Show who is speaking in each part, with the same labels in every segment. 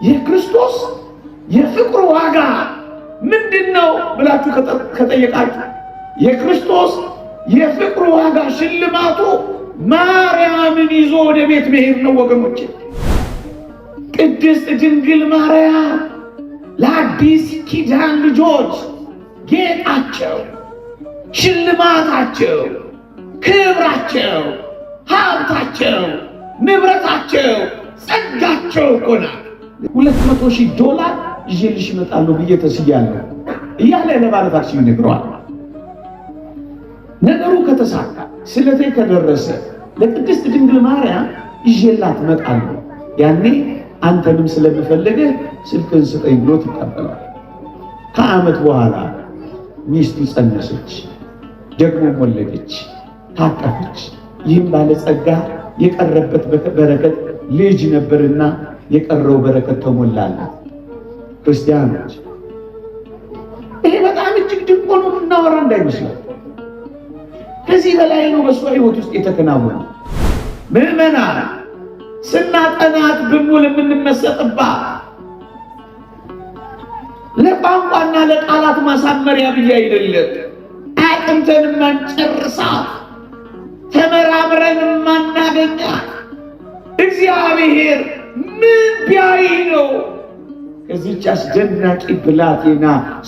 Speaker 1: የክርስቶስ የፍቅሩ ዋጋ ምንድነው ብላችሁ ከጠየቃችሁ የክርስቶስ የፍቅሩ ዋጋ ሽልማቱ ማርያምን ይዞ ወደ ቤት መሄድ ነው ወገኖቼ። ቅድስት ድንግል ማርያም ለአዲስ ኪዳን ልጆች ጌጣቸው፣ ሽልማታቸው፣ ክብራቸው፣ ሀብታቸው፣ ንብረታቸው፣ ጸጋቸው እኮ ናት። $200,000 ይዤልሽ እመጣለሁ ብዬ ተስያለሁ እያለ ለባለታክሲው ይነግረዋል። ነገሩ ከተሳካ ስለቴ ከደረሰ ለቅድስት ድንግል ማርያም ይዤላት እመጣለሁ፣ ያኔ አንተንም ስለምፈልግ ስልክን ስጠኝ ብሎ ይቀበላል። ከዓመት በኋላ ሚስቱ ጸነሰች፣ ደግሞ ወለደች፣ ታቀፈች። ይህም ባለጸጋ የቀረበት በረከት ልጅ ነበርና የቀረው በረከት ተሞላለት። ክርስቲያኖች ይሄ በጣም እጅግ ድንቅ ሆኖ እናወራ እንዳይመስላል። ከዚህ በላይ ነው በሷ ሕይወት ውስጥ የተከናወነ። ምዕመናን ስናጠናት ብንውል የምንመሰጥባት ለቋንቋና ለቃላት ማሳመሪያ ብዬ አይደለም፣ አጥንተን ማንጨርሳት ተመራምረን ማናገኛት እግዚአብሔር ምን ቢያይ ነው ከዚህች አስደናቂ ብላቴና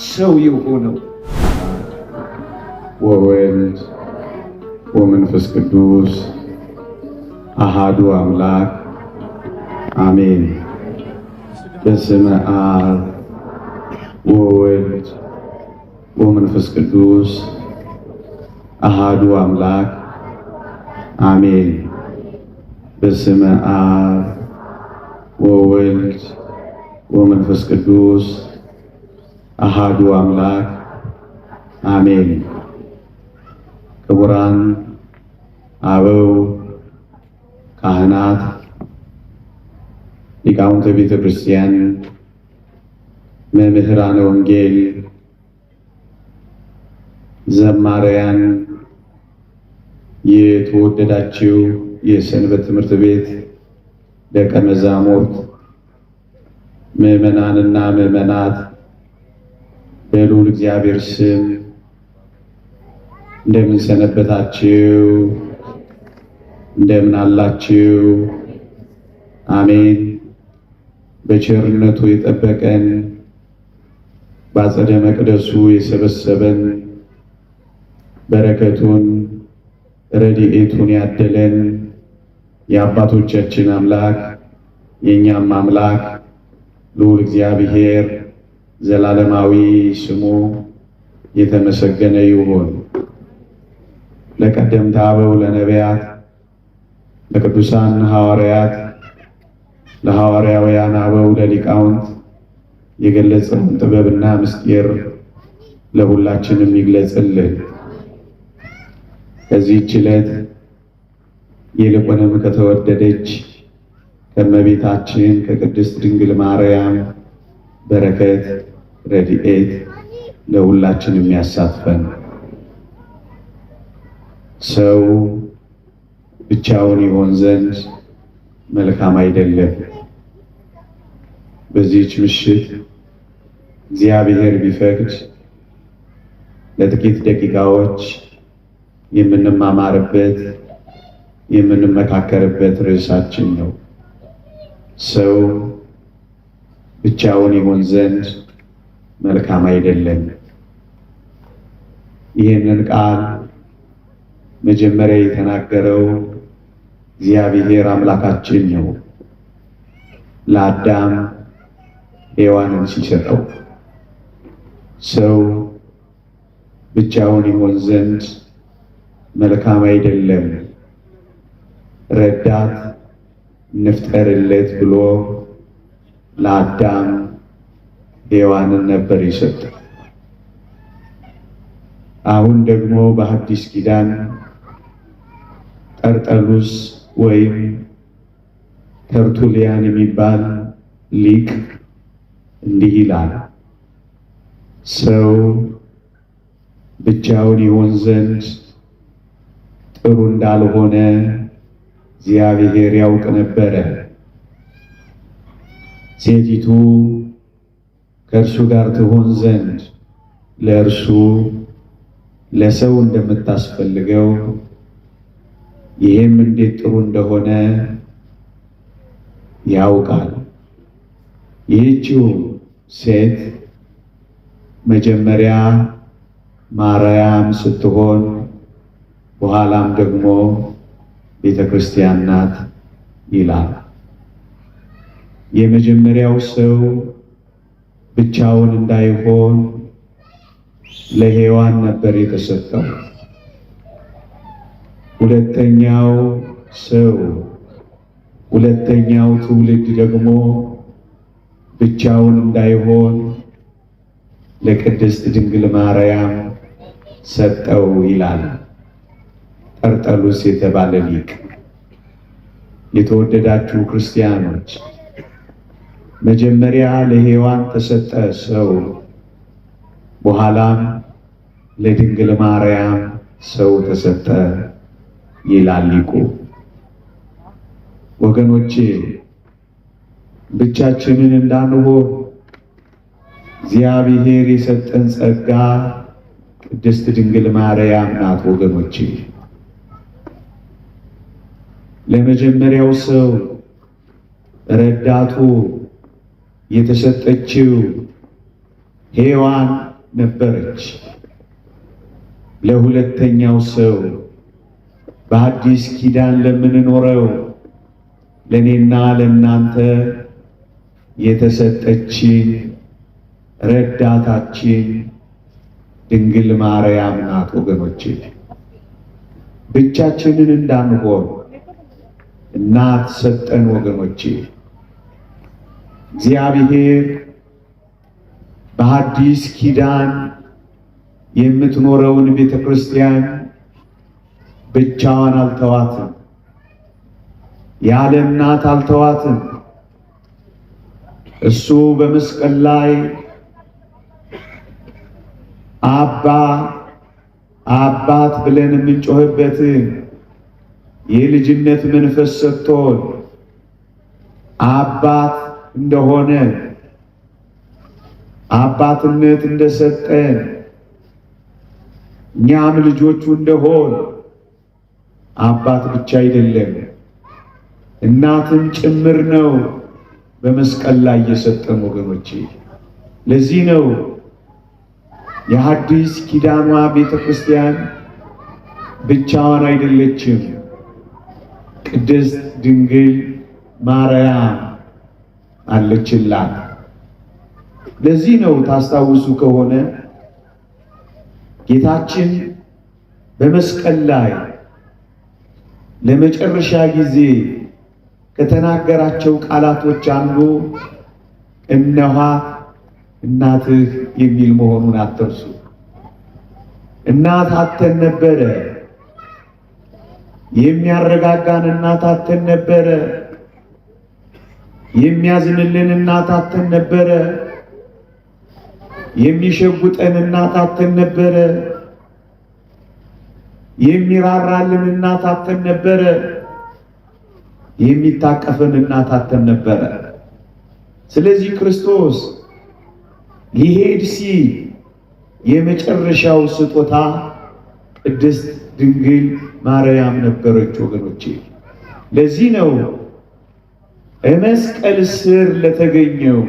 Speaker 1: ሰው የሆነው?
Speaker 2: ወወልድ ወመንፈስ ቅዱስ አሃዱ አምላክ አሜን። በስመ አብ ወወልድ ወመንፈስ ቅዱስ አሃዱ አምላክ አሜን። በስመ አብ ወወልድ ወመንፈስ ቅዱስ አሃዱ አምላክ አሜን። ክቡራን አበው ካህናት፣ ሊቃውንተ ቤተ ክርስቲያን፣ መምህራነ ወንጌል፣ ዘማሪያን፣ የተወደዳችሁ የሰንበት ትምህርት ቤት ደቀ መዛሙርት፣ ምዕመናንና ምዕመናት በልዑል እግዚአብሔር ስም እንደምን ሰነበታችሁ? እንደምን አላችሁ? አሜን። በቸርነቱ የጠበቀን በአጸደ መቅደሱ የሰበሰበን በረከቱን ረድኤቱን ያደለን የአባቶቻችን አምላክ የእኛም አምላክ ልዑል እግዚአብሔር ዘላለማዊ ስሙ የተመሰገነ ይሁን። ለቀደምት አበው ለነቢያት፣ ለቅዱሳን ሐዋርያት፣ ለሐዋርያውያን አበው ለሊቃውንት የገለጸውን ጥበብና ምስጢር ለሁላችንም ይግለጽልን። ከዚህች ዕለት ይልቁንም ከተወደደች ከእመቤታችን ከቅድስት ድንግል ማርያም በረከት ረድኤት ለሁላችንም ያሳትፈን። ሰው ብቻውን ይሆን ዘንድ መልካም አይደለም። በዚህች ምሽት እግዚአብሔር ቢፈቅድ ለጥቂት ደቂቃዎች የምንማማርበት የምንመካከርበት ርዕሳችን ነው። ሰው ብቻውን ይሆን ዘንድ መልካም አይደለም። ይህንን ቃል መጀመሪያ የተናገረው እግዚአብሔር አምላካችን ነው። ለአዳም ሔዋንን ሲሰጠው ሰው ብቻውን ይሆን ዘንድ መልካም አይደለም፣ ረዳት እንፍጠርለት ብሎ ለአዳም ሔዋንን ነበር የሰጠው። አሁን ደግሞ በሐዲስ ኪዳን ጠርጠሉስ ወይም ተርቱሊያን የሚባል ሊቅ እንዲህ ይላል፣ ሰው ብቻውን ይሆን ዘንድ ጥሩ እንዳልሆነ እግዚአብሔር ያውቅ ነበረ። ሴቲቱ ከእርሱ ጋር ትሆን ዘንድ ለእርሱ ለሰው እንደምታስፈልገው ይህም እንዴት ጥሩ እንደሆነ ያውቃል። ይህችው ሴት መጀመሪያ ማርያም ስትሆን በኋላም ደግሞ ቤተ ክርስቲያን ናት ይላል። የመጀመሪያው ሰው ብቻውን እንዳይሆን ለሔዋን ነበር የተሰጠው። ሁለተኛው ሰው ሁለተኛው ትውልድ ደግሞ ብቻውን እንዳይሆን ለቅድስት ድንግል ማርያም ሰጠው ይላል ጠርጠሉስ የተባለ ሊቅ። የተወደዳችሁ ክርስቲያኖች መጀመሪያ ለሔዋን ተሰጠ ሰው፣ በኋላም ለድንግል ማርያም ሰው ተሰጠ ይላል ሊቁ። ወገኖቼ ብቻችንን እንዳንሆን እግዚአብሔር የሰጠን ጸጋ ቅድስት ድንግል ማርያም ናት። ወገኖቼ ለመጀመሪያው ሰው ረዳቱ የተሰጠችው ሔዋን ነበረች። ለሁለተኛው ሰው በአዲስ ኪዳን ለምንኖረው ለኔና ለናንተ የተሰጠችን ረዳታችን ድንግል ማርያም ናት። ወገኖቼ ብቻችንን እንዳንሆን እናት ሰጠን። ወገኖቼ እግዚአብሔር በአዲስ ኪዳን የምትኖረውን ቤተ ክርስቲያን ብቻዋን አልተዋትም፣ ያለ እናት አልተዋትም። እሱ በመስቀል ላይ አባት ብለን የምንጮህበትን የልጅነት መንፈስ ሰጥቶን አባት እንደሆነ አባትነት እንደሰጠን እኛም ልጆቹ እንደሆን አባት ብቻ አይደለም እናትም ጭምር ነው በመስቀል ላይ የሰጠን። ወገኖቼ ለዚህ ነው የሐዲስ ኪዳኗ ቤተ ክርስቲያን ብቻዋን አይደለችም፣ ቅድስት ድንግል ማርያም አለችላት። ለዚህ ነው ታስታውሱ ከሆነ ጌታችን በመስቀል ላይ ለመጨረሻ ጊዜ ከተናገራቸው ቃላቶች አንዱ እነኋት እናትህ የሚል መሆኑን አትርሱ። እናት አተን ነበረ፣ የሚያረጋጋን እናት አተን ነበረ፣ የሚያዝንልን እናት አተን ነበረ፣ የሚሸጉጠን እናት አተን ነበረ፣ የሚራራልን እናት አተን ነበረ፣ የሚታቀፈን እናት አተን ነበረ። ስለዚህ ክርስቶስ ሊሄድ ሲል የመጨረሻው ስጦታ ቅድስት ድንግል ማርያም ነበረች። ወገኖቼ ለዚህ ነው መስቀል ስር ለተገኘው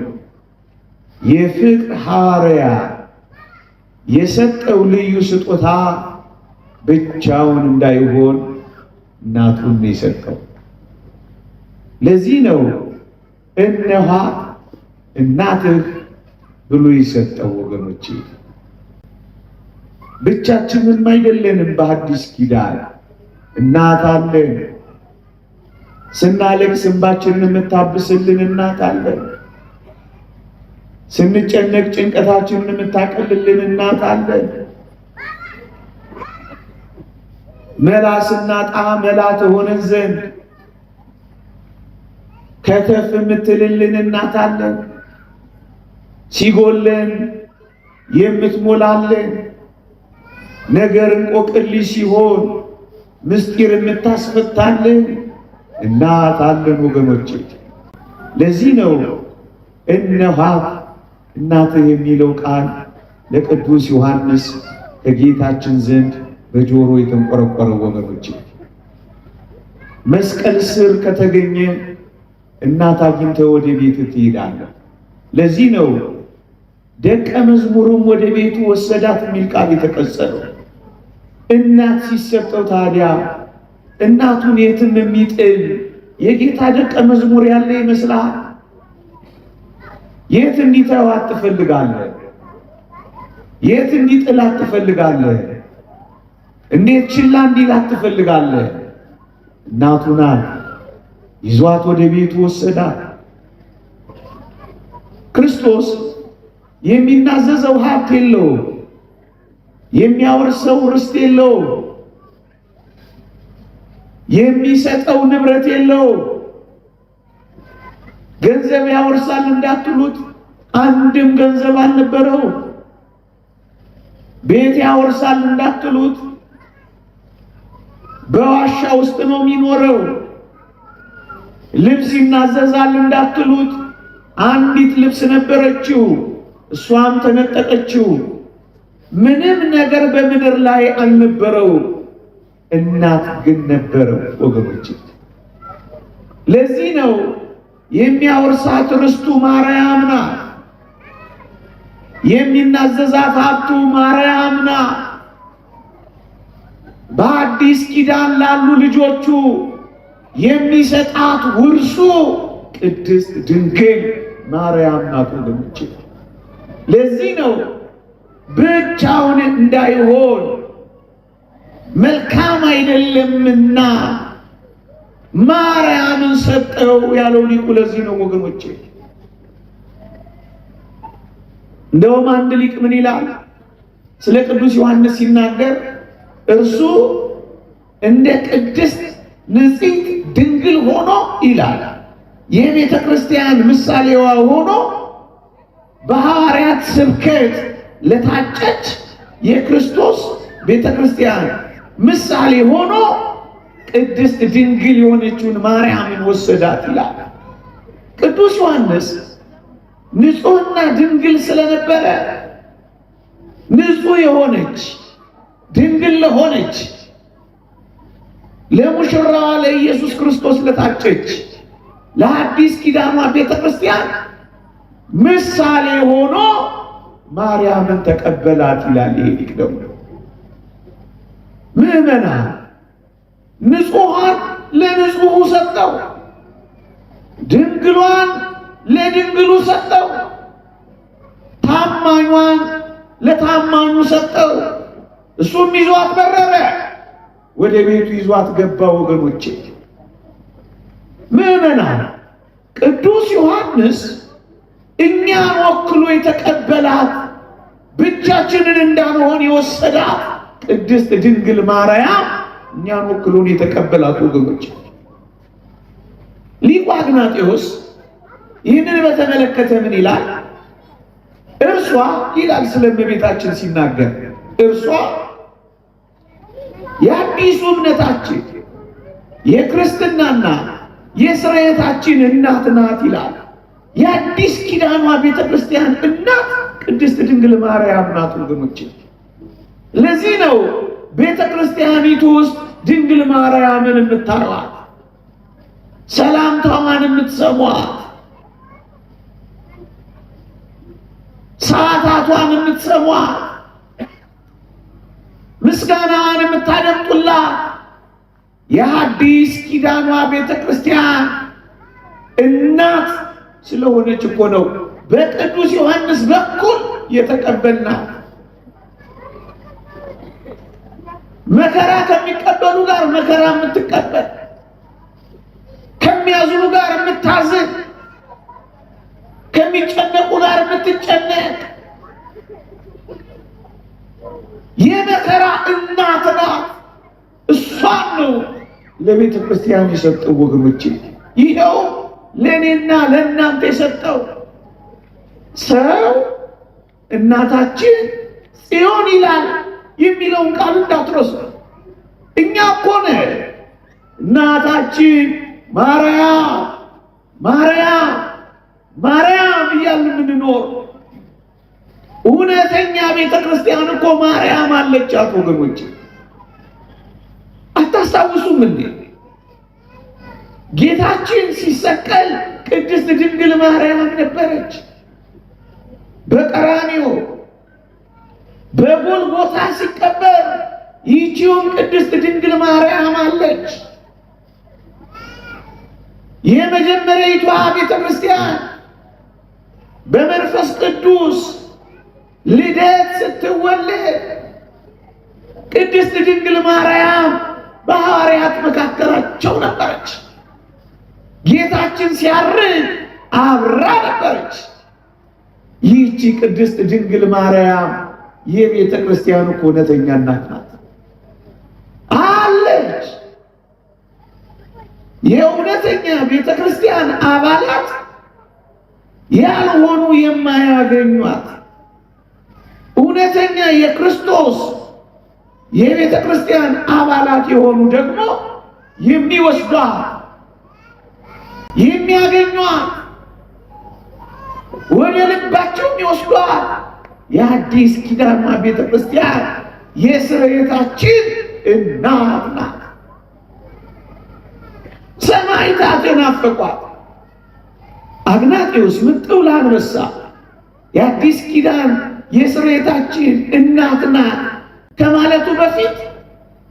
Speaker 2: የፍቅር ሐዋርያ የሰጠው ልዩ ስጦታ ብቻውን እንዳይሆን እናቱን የሰጠው። ለዚህ ነው እነኋት እናትህ ብሎ የሰጠው። ወገኖቼ ብቻችንን አይደለንም። በሐዲስ ኪዳን እናት አለን። ስናለቅስ እንባችንን የምታብስልን እናት አለን። ስንጨነቅ ጭንቀታችንን የምታቀልልን እናት አለን። መላ ስናጣ መላ ትሆነን ዘንድ ከተፍ የምትልልን እናት አለን። ሲጎለን የምትሞላለን፣ ነገር እንቆቅልሽ ሲሆን ምስጢር የምታስፈታልን እናት አለን። ወገኖቼ ለዚህ ነው እነኋት እናትህ የሚለው ቃል ለቅዱስ ዮሐንስ ከጌታችን ዘንድ በጆሮ የተንቆረቆረ ወገኖች፣ መስቀል ስር ከተገኘ እናት አግኝተህ ወደ ቤት ትሄዳለህ። ለዚህ ነው ደቀ መዝሙሩም ወደ ቤቱ ወሰዳት የሚል ቃል የተቀጸለው። እናት ሲሰጠው ታዲያ እናቱን የትም የሚጥል የጌታ ደቀ መዝሙር ያለ ይመስላል? የት እንዲተዋት ትፈልጋለህ? የት እንዲጥላት ትፈልጋለህ? እንዴት ችላ እንዲላት ትፈልጋለህ? እናቱና ይዟት ወደ ቤቱ ወሰዳት። ክርስቶስ የሚናዘዘው ሀብት የለው፣ የሚያወርሰው ርስት የለው፣ የሚሰጠው ንብረት የለው። ገንዘብ ያወርሳል እንዳትሉት አንድም ገንዘብ አልነበረው። ቤት ያወርሳል እንዳትሉት በዋሻ ውስጥ ነው የሚኖረው። ልብስ ይናዘዛል እንዳትሉት አንዲት ልብስ ነበረችው፣ እሷም ተነጠቀችው። ምንም ነገር በምድር ላይ አልነበረው። እናት ግን ነበረው ወገኖች። ለዚህ ነው የሚያወርሳት ርስቱ ማርያም ናት፣ የሚናዘዛት ሀብቱ ማርያም ናት። በአዲስ ኪዳን ላሉ ልጆቹ የሚሰጣት ውርሱ ቅድስት ድንግል ማርያም ናት ወገኖች። ለዚህ ነው ብቻውን እንዳይሆን መልካም አይደለምና ማርያምን ሰጠው ያለው ሊቁ። ለዚህ ነው ወገኖቼ። እንደውም አንድ ሊቅ ምን ይላል ስለ ቅዱስ ዮሐንስ ሲናገር፣ እርሱ እንደ ቅድስት ንጽሕት ድንግል ሆኖ ይላል የቤተ ክርስቲያን ምሳሌዋ ሆኖ በሐዋርያት ስብከት ለታጨች የክርስቶስ ቤተ ክርስቲያን ምሳሌ ሆኖ ቅድስት ድንግል የሆነችውን ማርያምን ወሰዳት ይላል። ቅዱስ ዮሐንስ ንጹሕና ድንግል ስለነበረ ንጹሕ የሆነች ድንግል ለሆነች ለሙሽራዋ ለኢየሱስ ክርስቶስ ለታጨች ለአዲስ ኪዳኗ ቤተ ክርስቲያን ምሳሌ ሆኖ ማርያምን ተቀበላት ይላል። ይሄ ሊቅ ደግሞ ምዕመናን ንጹሐን ለንጹሑ ሰጠው፣ ድንግሏን ለድንግሉ ሰጠው፣ ታማኟን ለታማኙ ሰጠው። እሱም ይዟት በረረ፣ ወደ ቤቱ ይዟት ገባ። ወገኖቼ ምዕመናን ቅዱስ ዮሐንስ እኛን ወክሎ የተቀበላት ብቻችንን እንዳንሆን የወሰዳት ቅድስት ድንግል ማርያም እኛን ወክሎን የተቀበላት ወገኖች። ሊቁ አግናጤዎስ ይህንን በተመለከተ ምን ይላል? እርሷ ይላል ስለ እመቤታችን ሲናገር፣ እርሷ የአዲሱ እምነታችን የክርስትናና የስርየታችን እናት ናት ይላል። የአዲስ ኪዳኗ ቤተ ክርስቲያን እናት ቅድስት ድንግል ማርያም ናት ወገኖች። ለዚህ ነው ቤተ ክርስቲያኒቱ ውስጥ ድንግል ማርያምን የምታዩት፣ ሰላምታዋን የምትሰሟት፣ ሰዓታቷን የምትሰሟት፣ ምስጋናዋን የምታደምጡላት የአዲስ ኪዳኗ ቤተ ክርስቲያን እናት ስለሆነች እኮ ነው በቅዱስ ዮሐንስ በኩል የተቀበልናት። መከራ ከሚቀበሉ ጋር መከራ የምትቀበል፣ ከሚያዝኑ ጋር የምታዝን፣ ከሚጨነቁ ጋር የምትጨነቅ የመከራ እናት ናት። እሷን ነው ለቤተ ክርስቲያን የሰጠው ወገኖች። ይኸው ለእኔና ለእናንተ የሰጠው ሰው እናታችን ጽዮን ይላል የሚለውን ቃል እንዳትረሱ። እኛ እኮ ነን እናታችን ማርያም
Speaker 1: ማርያም እያልን የምንኖር እውነተኛ ቤተ ክርስቲያን እኮ ማርያም አለቻት ወገኖች። አታስታውሱም እንዴ? ጌታችን ሲሰቀል ቅድስት ድንግል ማርያም ነበረች። በቀራንዮ በጎልጎታ ሲቀበር ይህቺውም ቅድስት ድንግል ማርያም አለች። የመጀመሪያዊቷ ቤተ ክርስቲያን በመንፈስ ቅዱስ ልደት ስትወለድ ቅድስት ድንግል ማርያም በሐዋርያት መካከላቸው ነበረች። ጌታችን ሲያርግ አብራ ነበረች። ይህቺ ቅድስት ድንግል ማርያም የቤተ ክርስቲያኑ እውነተኛ እናት ናት አለች። የእውነተኛ ቤተ ክርስቲያን አባላት ያልሆኑ የማያገኟት፣ እውነተኛ የክርስቶስ የቤተ ክርስቲያን አባላት የሆኑ ደግሞ የሚወስዷት የሚያገኟት ወደ ልባቸው የሚወስዷት የአዲስ ኪዳን ቤተ ክርስቲያን የስርየታችን እናት ናት። ሰማዕታት የናፈቋት አግናጤዎስ ምጥው ለአንበሳ የአዲስ ኪዳን የስርየታችን እናት ናት ከማለቱ በፊት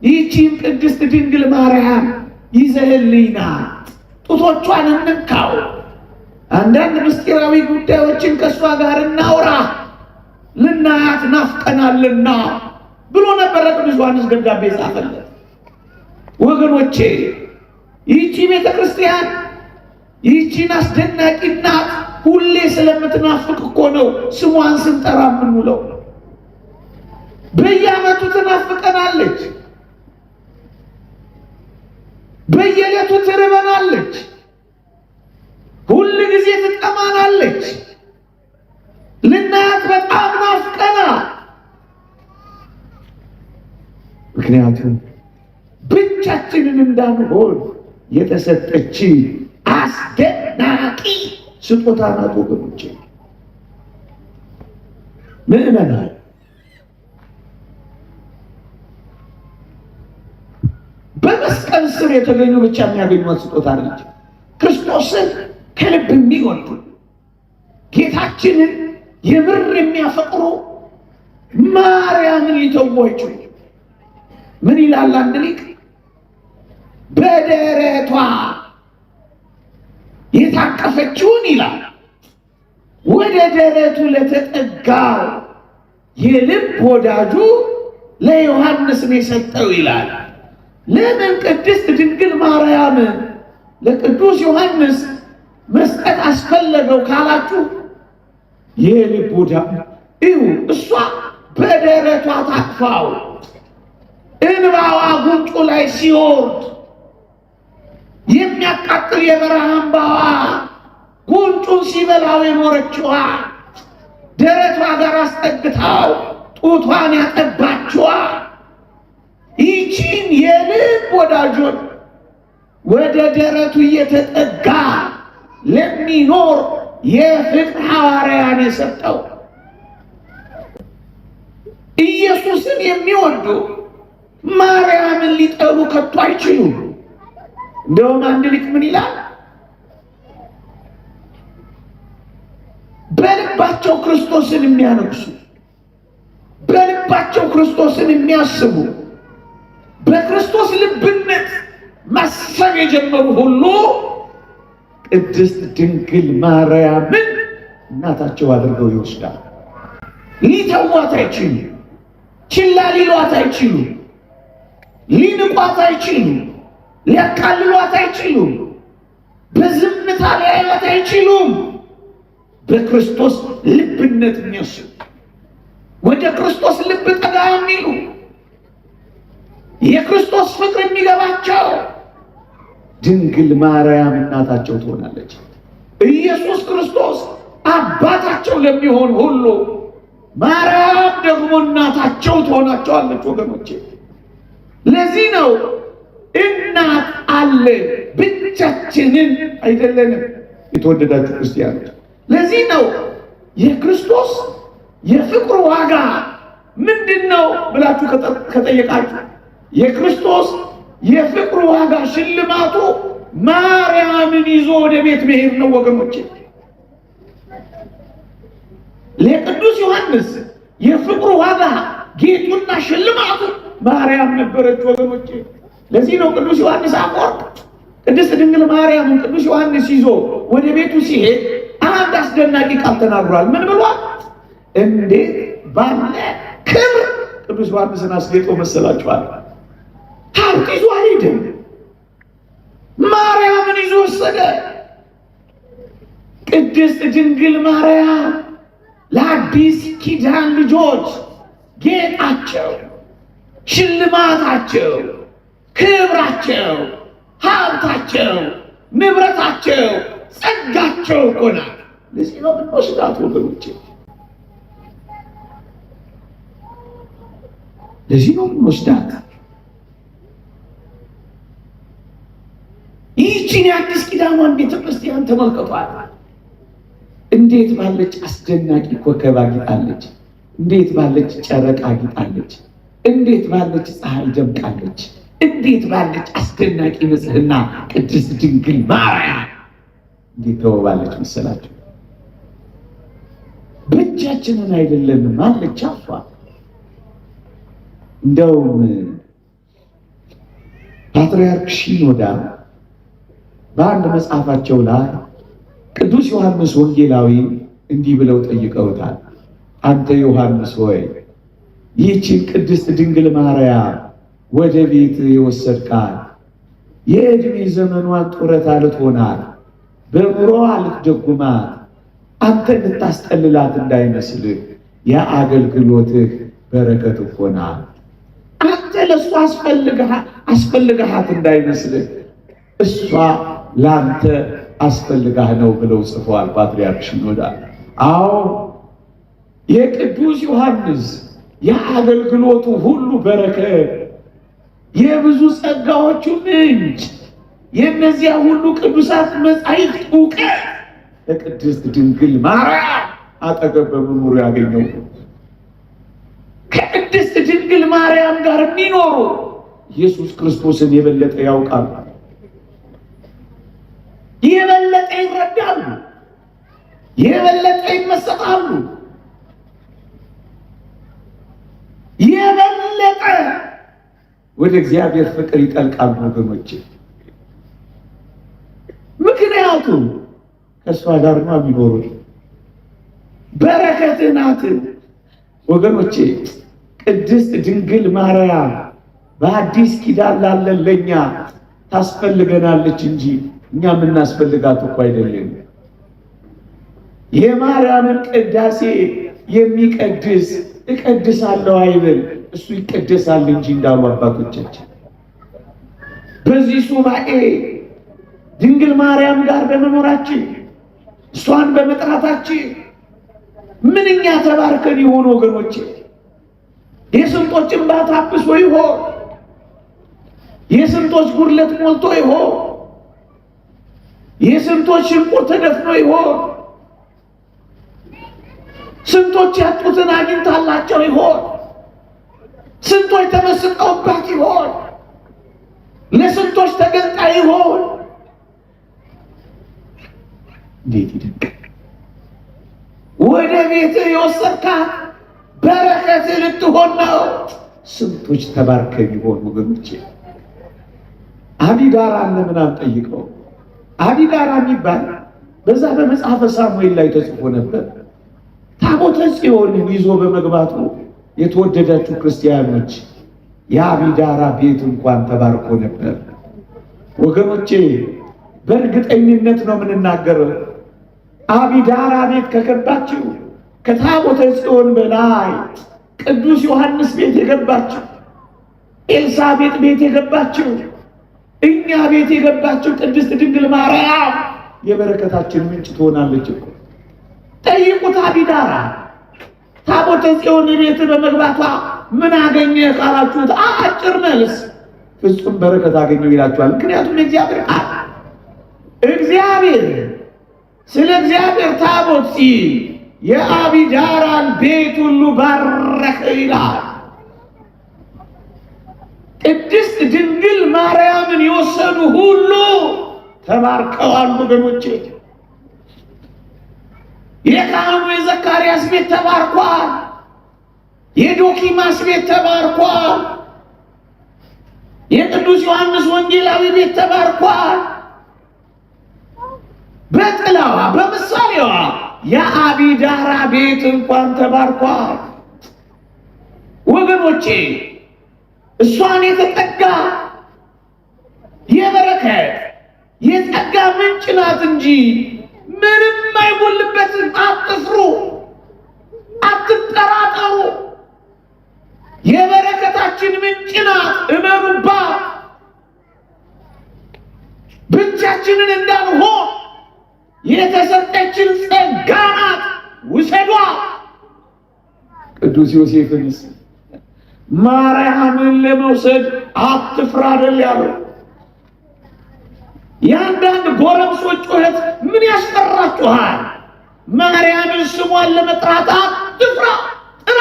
Speaker 1: ይህቺን ቅድስት ድንግል ማርያም ይዘህልኝና ጡቶቿን እንንካው፣ አንዳንድ ምስጢራዊ ጉዳዮችን ከእሷ ጋር እናውራ፣ ልናያት ናፍቀናልና ብሎ ነበረ ቅዱስ ዮሐንስ ደብዳቤ ጻፈለት። ወገኖቼ ይህቺ ቤተ ክርስቲያን ይህቺን አስደናቂ እናት ሁሌ ስለምትናፍቅ እኮ ነው ስሟን ስንጠራ የምንውለው። በየዓመቱ ትናፍቀናለች፣ በየዕለቱ ትርበናለች፣ ሁል ጊዜ ትጠማናለች። ልናያት በጣም ናፍቀና። ምክንያቱም ብቻችንን እንዳንሆን የተሰጠች አስደናቂ ስጦታ ናት ወገኖቼ። ምእመናን በመስቀል ስር የተገኙ ብቻ የሚያገኟት ስጦታ ነች። ክርስቶስን ከልብ የሚወዱ ጌታችንን የምር የሚያፈቅሩ ማርያምን ሊተዉ አይችሉም። ምን ይላል አንድ ሊቅ? በደረቷ የታቀፈችውን ይላል ወደ ደረቱ ለተጠጋው የልብ ወዳጁ ለዮሐንስ ነው የሰጠው ይላል። ለምን ቅድስት ድንግል ማርያም ለቅዱስ ዮሐንስ መስጠት አስፈለገው ካላችሁ፣ የልብ ወዳጁ እዩ። እሷ በደረቷ ታቅፋው እንባዋ ጉንጩ ላይ ሲወርድ የሚያቃጥል የበረሃ እንባዋ ጉንጩን ሲበላው የኖረችዋ ደረቷ ጋር አስጠግታው ጡቷን ያጠባችዋ ይቺን የልብ ወዳጁን ወደ ደረቱ እየተጠጋ ለሚኖር የፍቅር ሐዋርያን የሰጠው። ኢየሱስን የሚወዱ ማርያምን ሊጠሉ ከቶ አይችሉም። እንደውም አንድ ሊቅ ምን ይላል? በልባቸው ክርስቶስን የሚያነግሱ፣ በልባቸው ክርስቶስን የሚያስቡ፣ በክርስቶስ ልብነት ማሰብ የጀመሩ ሁሉ ቅድስት ድንግል ማርያምን እናታቸው አድርገው ይወስዳል። ሊተዋት አይችሉም። ችላ ሊሏት አይችሉም። ሊንቋት አይችሉም። ሊያቃልሏት አይችሉም። በዝምታ ሊያዩት አይችሉም። በክርስቶስ ልብነት የሚያስቡ፣ ወደ ክርስቶስ ልብ ጠጋ የሚሉ፣ የክርስቶስ ፍቅር የሚገባቸው ድንግል ማርያም እናታቸው ትሆናለች። ኢየሱስ ክርስቶስ አባታቸው ለሚሆን ሁሉ ማርያም ደግሞ እናታቸው ትሆናቸዋለች ወገኖቼ። ለዚህ ነው እናት አለ ብቻችንን አይደለንም። የተወደዳችሁ ክርስቲያኖች
Speaker 2: ለዚህ ነው የክርስቶስ የፍቅሩ ዋጋ ምንድነው ብላችሁ ከጠየቃችሁ የክርስቶስ የፍቅሩ ዋጋ ሽልማቱ ማርያምን ይዞ ወደ ቤት መሄድ ነው ወገኖቼ። ለቅዱስ ዮሐንስ የፍቅሩ ዋጋ ጌጡና ሽልማቱ ማርያም ነበረች ወገኖቼ። ለዚህ ነው ቅዱስ ዮሐንስ አፈወርቅ ቅድስት ድንግል ማርያምን ቅዱስ ዮሐንስ ይዞ ወደ ቤቱ ሲሄድ አንድ አስደናቂ ቃል ተናግሯል። ምን ብሏል? እንዴት ባለ ክብር ቅዱስ ዮሐንስን አስጌጦ መሰላችኋል? ሀብት ይዞ አልሄድም፣ ማርያምን ይዞ ወሰደ። ቅድስት ድንግል ማርያም ለአዲስ ኪዳን ልጆች ጌጣቸው፣ ሽልማታቸው፣ ክብራቸው፣ ሀብታቸው፣ ንብረታቸው፣ ጸጋቸው እኮ ናት። ለዚህ ነው የምንወስዳት ወገኖቼ፣ ለዚህ ነው የምንወስዳት። ይህችን የአዲስ ኪዳኗን ቤተክርስቲያን ተመልከቷት። እንዴት ባለች አስደናቂ ኮከብ አጊጣለች! እንዴት ባለች ጨረቃ አጊጣለች! እንዴት ባለች ፀሐይ ደምቃለች! እንዴት ባለች አስደናቂ ንጽሕና ቅድስት ድንግል ማርያም እንዴት ተወባለች መሰላችሁ! ብቻችንን አይደለንም አለች አፏ። እንደውም ፓትርያርክ ሺኖዳ በአንድ መጽሐፋቸው ላይ ቅዱስ ዮሐንስ ወንጌላዊ እንዲህ ብለው ጠይቀውታል። አንተ ዮሐንስ ሆይ ይህችን ቅድስት ድንግል ማርያም ወደ ቤት የወሰድካት የዕድሜ ዘመኗን ጡረታ ልትሆናት በኑሮዋ ልትደጉማት አንተ ልታስጠልላት እንዳይመስልህ የአገልግሎትህ በረከት ሆና አንተ ለእሷ አስፈልግሃት እንዳይመስልህ እሷ ላንተ አስፈልጋህ ነው ብለው ጽፈዋል ፓትርያርክ ሺኖዳ። አዎ የቅዱስ ዮሐንስ የአገልግሎቱ ሁሉ በረከት፣ የብዙ ጸጋዎቹ ምንጭ፣ የእነዚያ ሁሉ ቅዱሳት መጻሕፍት እውቀት ለቅድስት ድንግል ማርያም አጠገብ በመኖሩ ያገኘው። ከቅድስት ድንግል ማርያም ጋር የሚኖሩ ኢየሱስ ክርስቶስን የበለጠ ያውቃሉ፣ የበለጠ ይረዳሉ፣ የበለጠ ይመሰጣሉ፣ የበለጠ ወደ እግዚአብሔር ፍቅር ይጠልቃሉ ወገኖቼ። ምክንያቱም ከእሷ ጋር ነው የሚኖሩት። በረከት ናት ወገኖቼ። ቅድስት ድንግል ማርያም በአዲስ ኪዳን ላለን ለኛ ታስፈልገናለች እንጂ እኛ የምናስፈልጋት እኮ አይደለም። የማርያምን ቅዳሴ የሚቀድስ እቀድሳለሁ አይበል፣ እሱ ይቀደሳል እንጂ እንዳሉ አባቶቻችን። በዚህ ሱባኤ ድንግል ማርያም ጋር በመኖራችን እሷን በመጥራታችን ምንኛ ተባርከን ይሆን ወገኖቼ። የስንቶች እንባ ታብሶ ይሆን? የስንቶች ጉድለት ሞልቶ ይሆን? የስንቶች ሽንቁር ተደፍኖ ይሆን? ስንቶች ያጡትን አግኝታላቸው ይሆን? ስንቶች ተመስጠውባት ይሆን? ለስንቶች ተገልጣ ይሆን? እንዴት ይደንቅ! ወደ ቤት የወሰድካት በረከት ልትሆን ነው። ስንቶች ተባርከን ይሆን ወገኖቼ? አቢዳራን ለምን አንጠይቀው? አቢዳራ የሚባል በዛ በመጽሐፈ ሳሙኤል ላይ ተጽፎ ነበር። ታቦተ ጽዮንን ይዞ በመግባቱ የተወደዳችሁ ክርስቲያኖች የአቢዳራ ቤት እንኳን ተባርኮ ነበር ወገኖቼ። በእርግጠኝነት ነው የምንናገረው። አቢዳራ ቤት ከገባችሁ ከታቦተ ጽዮን በላይ ቅዱስ ዮሐንስ ቤት የገባችሁ፣ ኤልሳቤጥ ቤት የገባችሁ፣ እኛ ቤት የገባችሁ ቅድስት ድንግል ማርያም የበረከታችን ምንጭ ትሆናለች እኮ። ጠይቁት አቢዳራ ታቦተ ጽዮን ቤት በመግባቷ ምን አገኘ ካላችሁት አጭር መልስ ፍጹም በረከት አገኘው ይላችኋል። ምክንያቱም እግዚአብሔር ስለ እግዚአብሔር ታቦት ሲል የአቢዳራን ቤት ሁሉ ባረከ ይላል። ቅድስት ድንግል ማርያምን የወሰዱ ሁሉ ተባርከዋል ወገኖቼ። የካህኑ የዘካርያስ ቤት ተባርኳል። የዶኪማስ ቤት ተባርኳል። የቅዱስ ዮሐንስ ወንጌላዊ ቤት ተባርኳል። በጥላዋ በምሳሌዋ የአቢዳራ ቤት እንኳን ተባርኳል። ወገኖቼ እሷን የተጠጋ የበረከት የጸጋ ምንጭ ናት እንጂ ምንም አይጎልበትም። አትፍሩ፣ አትጠራጠሩ። የበረከታችን ምንጭ ናት። እመኑባት። ብቻችንን እንዳንሆን የተሰጠችን ጸጋ ናት። ውሰዷ። ቅዱስ ዮሴፍንስ ማርያምን ለመውሰድ አትፍራ አይደል ያለው? የአንዳንድ ጎረምሶች ጩኸት ምን ያስፈራችኋል? ማርያምን ስሟን ለመጥራት አትፍራ፣ ጥራ።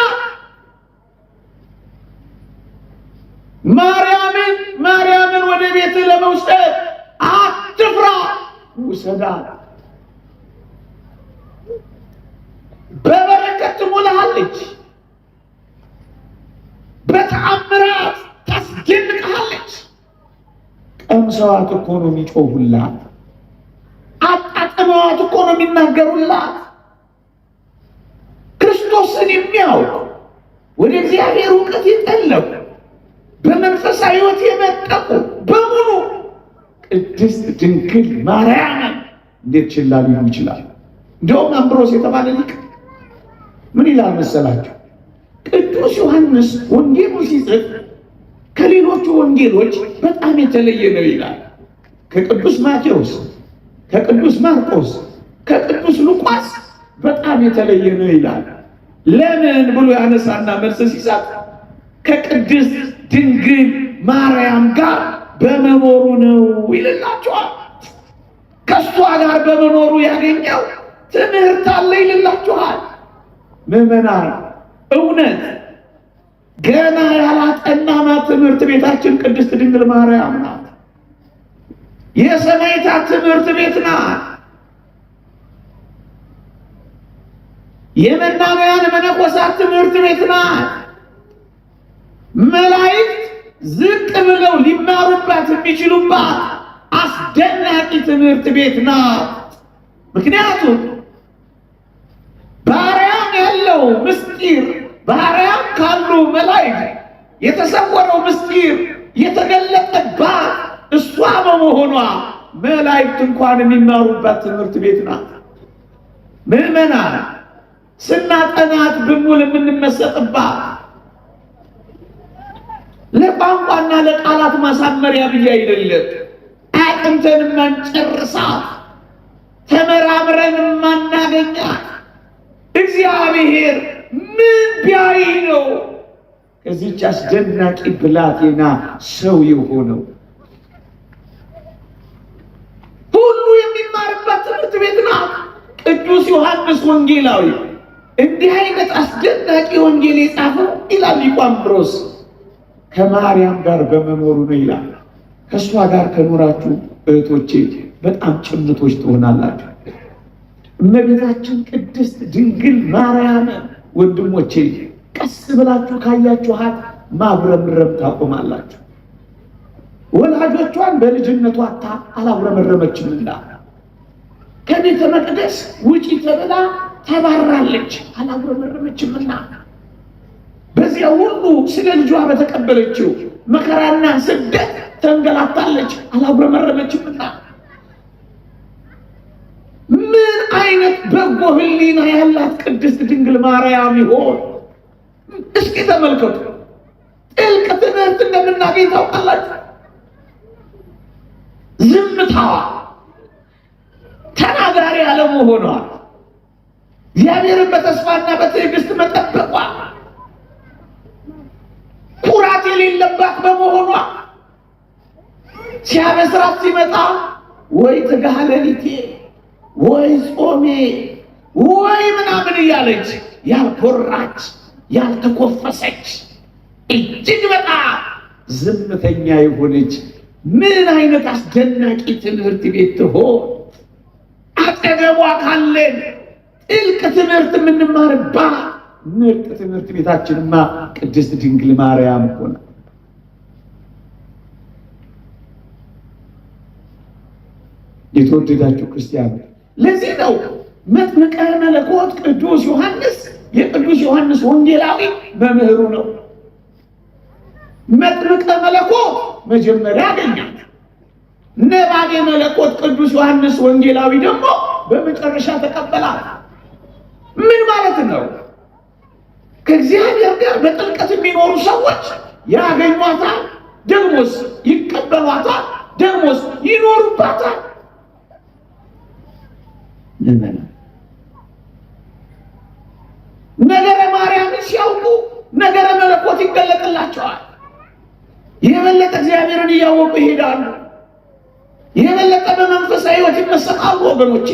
Speaker 2: ማርያምን ወደ ቤት ለመውሰድ አትፍራ፣ ውሰዳት። በበረከት ትሞላሃለች፣ በተአምራት ታስደንቅሃለች። ቀምሰዋት እኮ ነው የሚጮሁላት፣ አጣጥመዋት እኮ ነው የሚናገሩላት። ክርስቶስን የሚያውቅ ወደ እግዚአብሔር እውቀት የጠለቁ በመንፈሳዊ ሕይወት የመጠቁ በሙሉ ቅድስት ድንግል ማርያምን እንዴት ችላ ሊሉ ይችላል? እንደውም አምብሮስ የተባለ ሊቅ ምን ይላል መሰላቸው? ቅዱስ ዮሐንስ ወንጌሉ ሲጽፍ ከሌሎቹ ወንጌሎች በጣም የተለየ ነው ይላል። ከቅዱስ ማቴዎስ፣ ከቅዱስ ማርቆስ፣ ከቅዱስ ሉቃስ በጣም የተለየ ነው ይላል። ለምን ብሎ ያነሳና መልስ ሲሰጥ ከቅድስት ድንግል ማርያም ጋር በመኖሩ ነው ይልላቸዋል። ከእሷ ጋር በመኖሩ ያገኘው ትምህርት አለ ይልላችኋል። ምዕመናን እውነት ገና ያላጠናናት ትምህርት ቤታችን ቅድስት ድንግል ማርያም ናት። የሰማዕታት ትምህርት ቤት ናት። የመናንያን መነኮሳት ትምህርት ቤት ናት። መላእክት ዝቅ ብለው ሊማሩባት የሚችሉባት አስደናቂ ትምህርት ቤት ናት። ምክንያቱም በአርያም ያለው ምስጢር በአርያም ካሉ መላእክት የተሰወረው ምስጢር የተገለጠባት እሷ በመሆኗ መላእክት እንኳን የሚማሩባት ትምህርት ቤት ናት። ምዕመናን ስናጠናት ብንውል የምንመሰጥባት ለቋንቋና ለቃላት ማሳመሪያ ብዬ አይደለም። አጥንተን ማንጨርሳት ተመራምረን ማናገኛት እግዚአብሔር ምን ቢያይ ነው ከዚህች አስደናቂ ብላቴና ሰው የሆነው? ሁሉ የሚማርባት ትምህርት ቤት ናት። ቅዱስ ዮሐንስ ወንጌላዊ እንዲህ አይነት አስደናቂ ወንጌል የጻፈው ይላል ሊቁ አምብሮስ ከማርያም ጋር በመኖሩ ነው ይላል። ከእሷ ጋር ከኖራችሁ እህቶቼ በጣም ጭምቶች ትሆናላችሁ። እመቤታችን ቅድስት ድንግል ማርያም ወንድሞቼ ቀስ ብላችሁ ካያችኋት ማጉረምረም ታቆማላችሁ። ወላጆቿን በልጅነቷ አላጉረመረመችምና ከቤተ መቅደስ ውጪ ተብላ ተባራለች፣ አላጉረመረመችምና በዚያ ሁሉ ስለ ልጇ በተቀበለችው መከራና ስደት ተንገላታለች፣ አላጉረመረመችምና ምን አይነት በጎ ሕሊና ያላት ቅድስት ድንግል ማርያም ይሆን? እስኪ ተመልከቱ። ጥልቅ ትምህርት እንደምናገኝ ታውቃላችሁ። ዝምታዋ፣ ተናጋሪ አለመሆኗ፣ እግዚአብሔርን በተስፋና በትዕግስት መጠበቋ፣ ኩራት የሌለባት በመሆኗ ሲያበስራት ሲመጣ ወይ ትጋሃ ሌሊቴ ወይ ጾሜ ወይ ምናምን እያለች ያልኮራች ያልተኮፈሰች እጅግ በጣም ዝምተኛ የሆነች ምን አይነት አስደናቂ ትምህርት ቤት ትሆን! አጠገቧ ካለን ጥልቅ ትምህርት የምንማርባት ምርጥ ትምህርት ቤታችንማ ቅድስት ድንግል ማርያም እኮ ናት። የተወደዳችሁ ክርስቲያኖች፣ ለዚህ ነው መጥምቀ መለኮት ቅዱስ ዮሐንስ የቅዱስ ዮሐንስ ወንጌላዊ መምህሩ ነው። መጥምቀ መለኮት መጀመሪያ አገኛት። ነባቤ መለኮት ቅዱስ ዮሐንስ ወንጌላዊ ደግሞ በመጨረሻ ተቀበላት። ምን ማለት ነው? ከእግዚአብሔር ጋር በጥልቀት የሚኖሩ ሰዎች ያገኟታል፣ ደግሞስ ይቀበሏታል፣ ደግሞስ ይኖሩባታል። ነገረ ማርያምን ሲያውቁ ነገረ መለኮት ይገለጥላቸዋል። የበለጠ እግዚአብሔርን እያወቁ ይሄዳሉ። የበለጠ በመንፈሳዊ ሕይወት ይመሰጣሉ። ወገኖቼ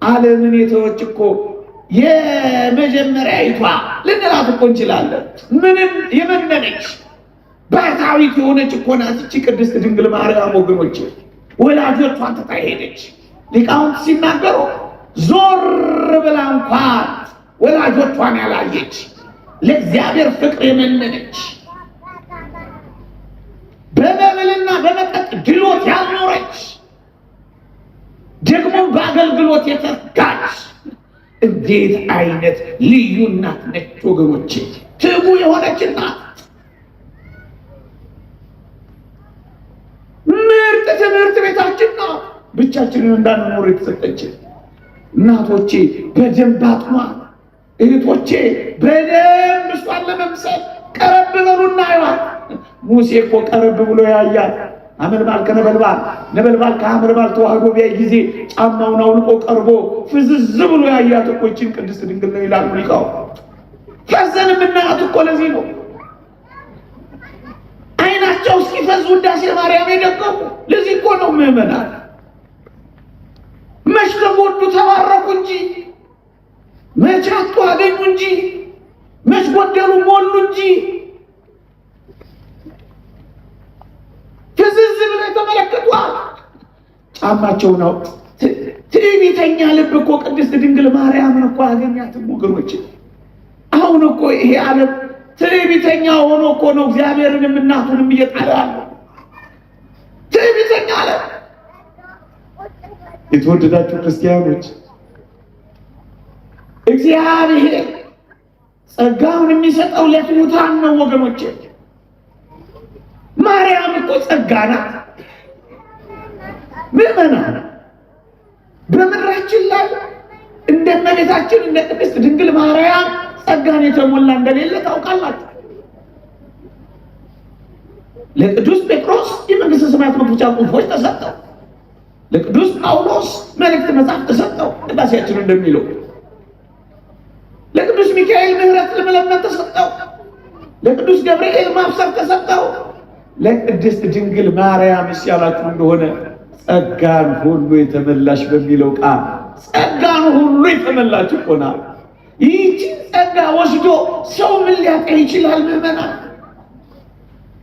Speaker 2: ዓለምን የተወች እኮ የመጀመሪያይቷ ልንላት እኮ እንችላለን። ምንም የመነነች ባሕታዊት የሆነች እኮ ናት እቺ ቅድስት ድንግል ማርያም። ወገኖቼ ወላጆቿን ትታ ሄደች። ሊቃውንት ሲናገሩ ዞር ብላ እንኳን ወላጆቿን ያላየች ለእግዚአብሔር ፍቅር የመነነች በመብልና በመጠጥ ድሎት ያልኖረች ደግሞ በአገልግሎት የተጋች እንዴት አይነት ልዩ እናት ነች ወገኖቼ! ትጉ የሆነች እናት፣ ምርጥ ትምህርት ቤታችን ነው። ብቻችንን እንዳንኖር የተሰጠችን እናቶቼ በደንብ አጥኗል። እህቶቼ በደንብ እሷን ለመምሰል ቀረብ በሉና ይዋል። ሙሴ እኮ ቀረብ ብሎ ያያት አመልባል ከነበልባል ነበልባል ከአመልባል ተዋህዶ ቢያይ ጊዜ ጫማውን አውልቆ ቀርቦ ፍዝዝ ብሎ ያያት እኮ ይህችን ቅድስት ድንግል ነው ይላሉ ሊቃው። ፈዘን የምናያት እኮ ለዚህ ነው። አይናቸው እስኪፈዝ ውዳሴ ማርያም የደገሙ ለዚህ እኮ ነው። ምዕመናን መች ተጎዱ ተባረኩ እንጂ፣ መች አጡ አገኙ እንጂ፣ መች ጎደሉ ሞሉ እንጂ። ፍዝዝ ብለው የተመለከቷል። ጫማቸውን አውጥ ትዕቢተኛ ልብ እኮ ቅድስት ድንግል ማርያምን እኮ አገኛትም ወገኖች። አሁን እኮ ይሄ ዓለም ትዕቢተኛ ሆኖ እኮ ነው እግዚአብሔርንም እናቱንም እየጣለ ያለው። ትዕቢተኛ ዓለም። የተወደዳችሁ ክርስቲያኖች፣ እግዚአብሔር ጸጋውን የሚሰጠው ለትሑታን ነው ወገኖቼ። ማርያም እኮ ጸጋ ናት። ምዕመናን በምድራችን ላይ እንደ እመቤታችን እንደ ቅድስት ድንግል ማርያም ጸጋን የተሞላ እንደሌለ ታውቃላችሁ። ለቅዱስ ጴጥሮስ የመንግሥተ ሰማያት መክፈቻ ቁልፎች ተሰጠው። ለቅዱስ ጳውሎስ መልእክት መጽሐፍ ተሰጠው ቅዳሴያችን እንደሚለው። ለቅዱስ ሚካኤል ምሕረት ለመለመን ተሰጠው። ለቅዱስ ገብርኤል ማብሰር ተሰጠው። ለቅድስት ድንግል ማርያም ያላችሁ እንደሆነ ጸጋን ሁሉ የተመላሽ በሚለው ቃል ጸጋን ሁሉ የተመላች እኮ ናት። ይህችን ጸጋ ወስዶ ሰው ምን ሊያጣ ይችላል? ምዕመናን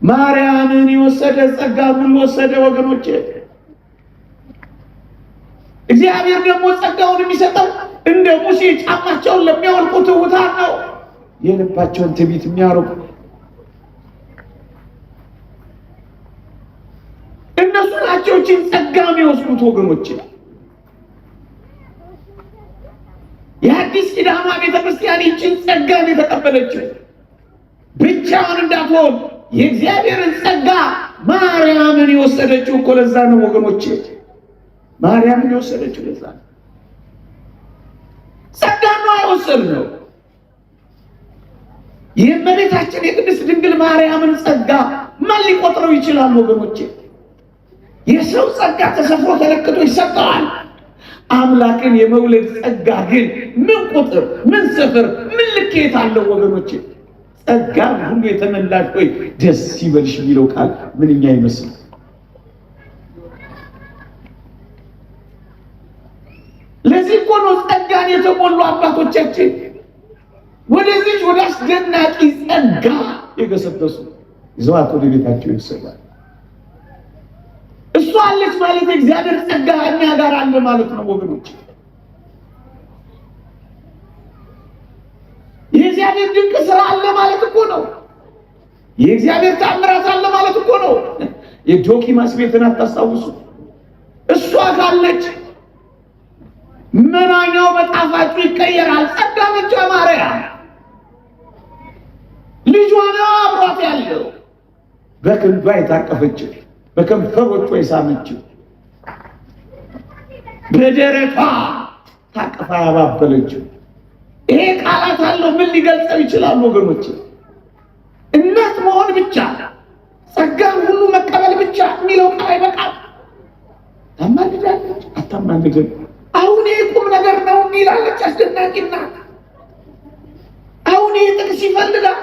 Speaker 2: ማርያምን የወሰደ ጸጋን ሁሉ ወሰደ ወገኖቼ። እግዚአብሔር ደግሞ ጸጋውን የሚሰጠው እንደ ሙሴ ጫማቸውን ለሚያወልቁ ትሑታን ነው። የልባቸውን ትዕቢት የሚያርቁ እነሱ ናቸው እችን ጸጋ የሚወስዱት ወገኖቼ። የአዲስ ኪዳኗ ቤተክርስቲያን ይችን ጸጋን የተቀበለችው ብቻውን እንዳትሆን የእግዚአብሔርን ጸጋ ማርያምን የወሰደችው እኮ ለዛ ነው ወገኖቼ። ማርያምን የወሰደችው ለዛ ነው። ጸጋን ነው የወሰድነው። የእመቤታችን የቅድስት ድንግል ማርያምን ጸጋ ማን ሊቆጥረው ይችላል ወገኖቼ? የሰው ጸጋ ተሰፍሮ ተለክቶ ይሰጠዋል። አምላክን የመውለድ ጸጋ ግን ምን ቁጥር፣ ምን ስፍር፣ ምን ልኬት አለው ወገኖቼ? ጸጋ ሁሉ የተመላሽ ሆይ ደስ ይበልሽ የሚለው ቃል ምንኛ ይመስል። ለዚህ እኮ ነው ጸጋን የተሞሉ አባቶቻችን ወደዚህ ወደ አስደናቂ ጸጋ የገሰገሱ ይዘዋት ወደ ቤታቸው ይሰባል። እሷ አለች ማለት እግዚአብሔር ጸጋ እኛ ጋር አለ ማለት ነው ወገኖች። የእግዚአብሔር ድንቅ ስራ አለ ማለት እኮ ነው። የእግዚአብሔር ተአምራት አለ ማለት እኮ ነው። የዶኪማስ ቤትን አታስታውሱ? እሷ ካለች መናኛው በጣፋጩ ይቀየራል። ጸጋ ነች ማርያም። ልጇ ነው አብሯት ያለው። በክንዷ የታቀፈችው፣ በከንፈሮቿ የሳመችው፣ በደረቷ ታቅፋ ያባበለችው። ይሄ ቃላት አለው። ምን ሊገልጸው ይችላል ወገኖች? እናት መሆን ብቻ፣ ጸጋን ሁሉ መቀበል ብቻ የሚለው ቃል አይበቃም። ታማልዳለች፣ አታማልድም። አሁን ይሄ ቁም ነገር ነው የሚላለች አስደናቂ እናት። አሁን ይሄ ጥቅስ ይፈልጋል።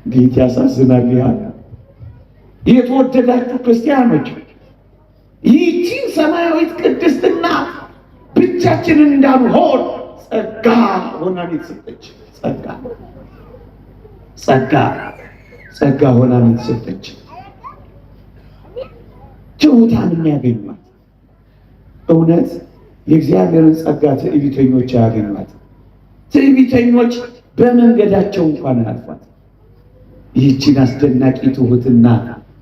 Speaker 2: እንዴት ያሳዝናል! የተወደዳችሁ ክርስቲያኖች ይህቺን ሰማያዊት ቅድስት እናት ብቻችንን እንዳንሆን ጸጋ ሆና የተሰጠች ጸጋ ሆና የተሰጠች ትሑታን የሚያገኟት እውነት የእግዚአብሔርን ጸጋ ትዕቢተኞች አያገኟት። ትዕቢተኞች በመንገዳቸው እንኳን አያልፏት። ይህችን አስደናቂ ትሑትና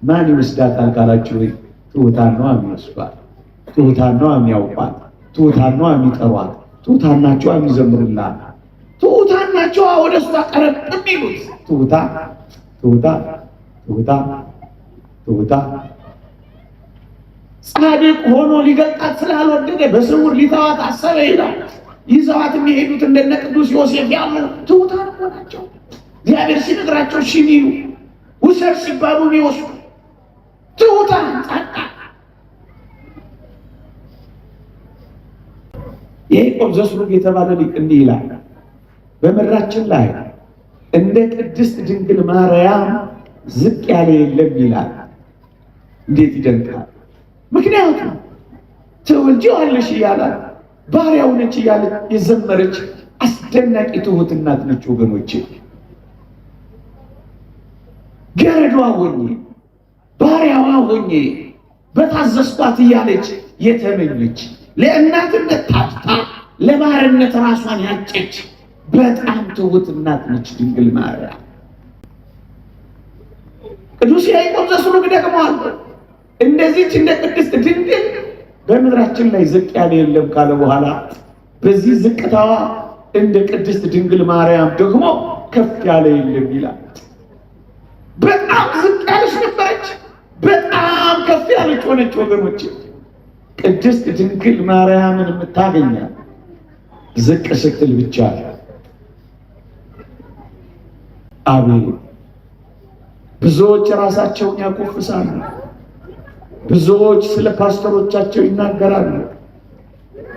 Speaker 2: ማን ይወስዳታል ካላችሁ፣ ትሑታን ነው የሚወስዷት፣ ትሑታን ነው የሚያውቋት፣ ትሑታን ነው የሚጠሯት፣ ትሑታን ናቸው የሚዘምሩላት፣ ትሑታን ናቸው ወደ እሷ ቀረብ የሚሉት። ትሑታ ጻድቅ ሆኖ ሊገልጣት ስላልወደደ በስውር ሊተዋት አሰበ ይላል። ይዘዋት የሚሄዱት እንደነ ቅዱስ ዮሴፍ ያሉ ትሑታን ናቸው። እግዚአብሔር ሲነግራቸው እሺ የሚሉ፣ ውሰድ ሲባሉ የሚወስዱ ትሑታን ጻድቃን። ያዕቆብ ዘስሩግ የተባለ ሊቅ እንዲህ ይላል፣ በምድራችን ላይ እንደ ቅድስት ድንግል ማርያም ዝቅ ያለ የለም ይላል። እንዴት ይደንቃል! ምክንያቱም ትወልጂዋለሽ እያላት ባሪያው ነች እያለ የዘመረች አስደናቂ ትሑት እናት ነች ወገኖቼ። ገረዷ ሆኜ ባሪያዋ ሆኜ በታዘዝኳት እያለች የተመኘች ለእናትነት ታጭታ ለባርነት ራሷን ያጨች በጣም ትሑት እናት ነች ድንግል ማርያም። ቅዱስ ያዕቆብ ዘስሩግ ደግሞ አለ እንደዚህች እንደ ቅድስት ድንግል በምድራችን ላይ ዝቅ ያለ የለም ካለ በኋላ በዚህ ዝቅታዋ እንደ ቅድስት ድንግል ማርያም ደግሞ ከፍ ያለ የለም ይላል። በጣም ዝቅ ያለች ነበረች፣ በጣም ከፍ ያለች ሆነች ወገኖች። ቅድስት ድንግል ማርያምን የምታገኛት ዝቅ ስትል ብቻ። አቤት ብዙዎች ራሳቸውን ያኮፍሳሉ። ብዙዎች ስለ ፓስተሮቻቸው ይናገራሉ።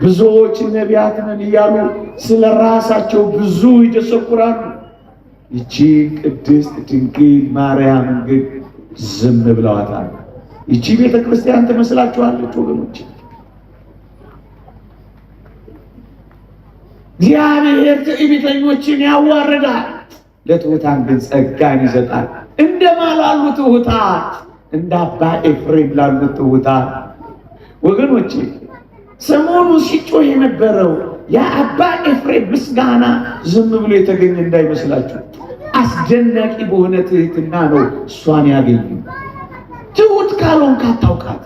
Speaker 2: ብዙዎች ነቢያት ነን እያሉ ስለ ራሳቸው ብዙ ይደሰኩራሉ። ይቺ ቅድስት ድንግል ማርያምን ግን ዝም ብለዋታል። ይቺ ቤተ ክርስቲያን ትመስላችኋለች ወገኖች? እግዚአብሔር ትዕቢተኞችን ያዋርዳል፣ ለትሑታን ግን ጸጋን ይሰጣል። እንደማን ላሉ ትሑታን? እንደ አባ ኤፍሬም ላሉ ትሑታን ወገኖች። ሰሞኑ ሲጮህ የነበረው የአባ ኤፍሬም ምስጋና ዝም ብሎ የተገኘ እንዳይመስላችሁ። አስደናቂ በሆነ ትሕትና ነው እሷን ያገኙ። ትሑት ካልሆንክ አታውቃት።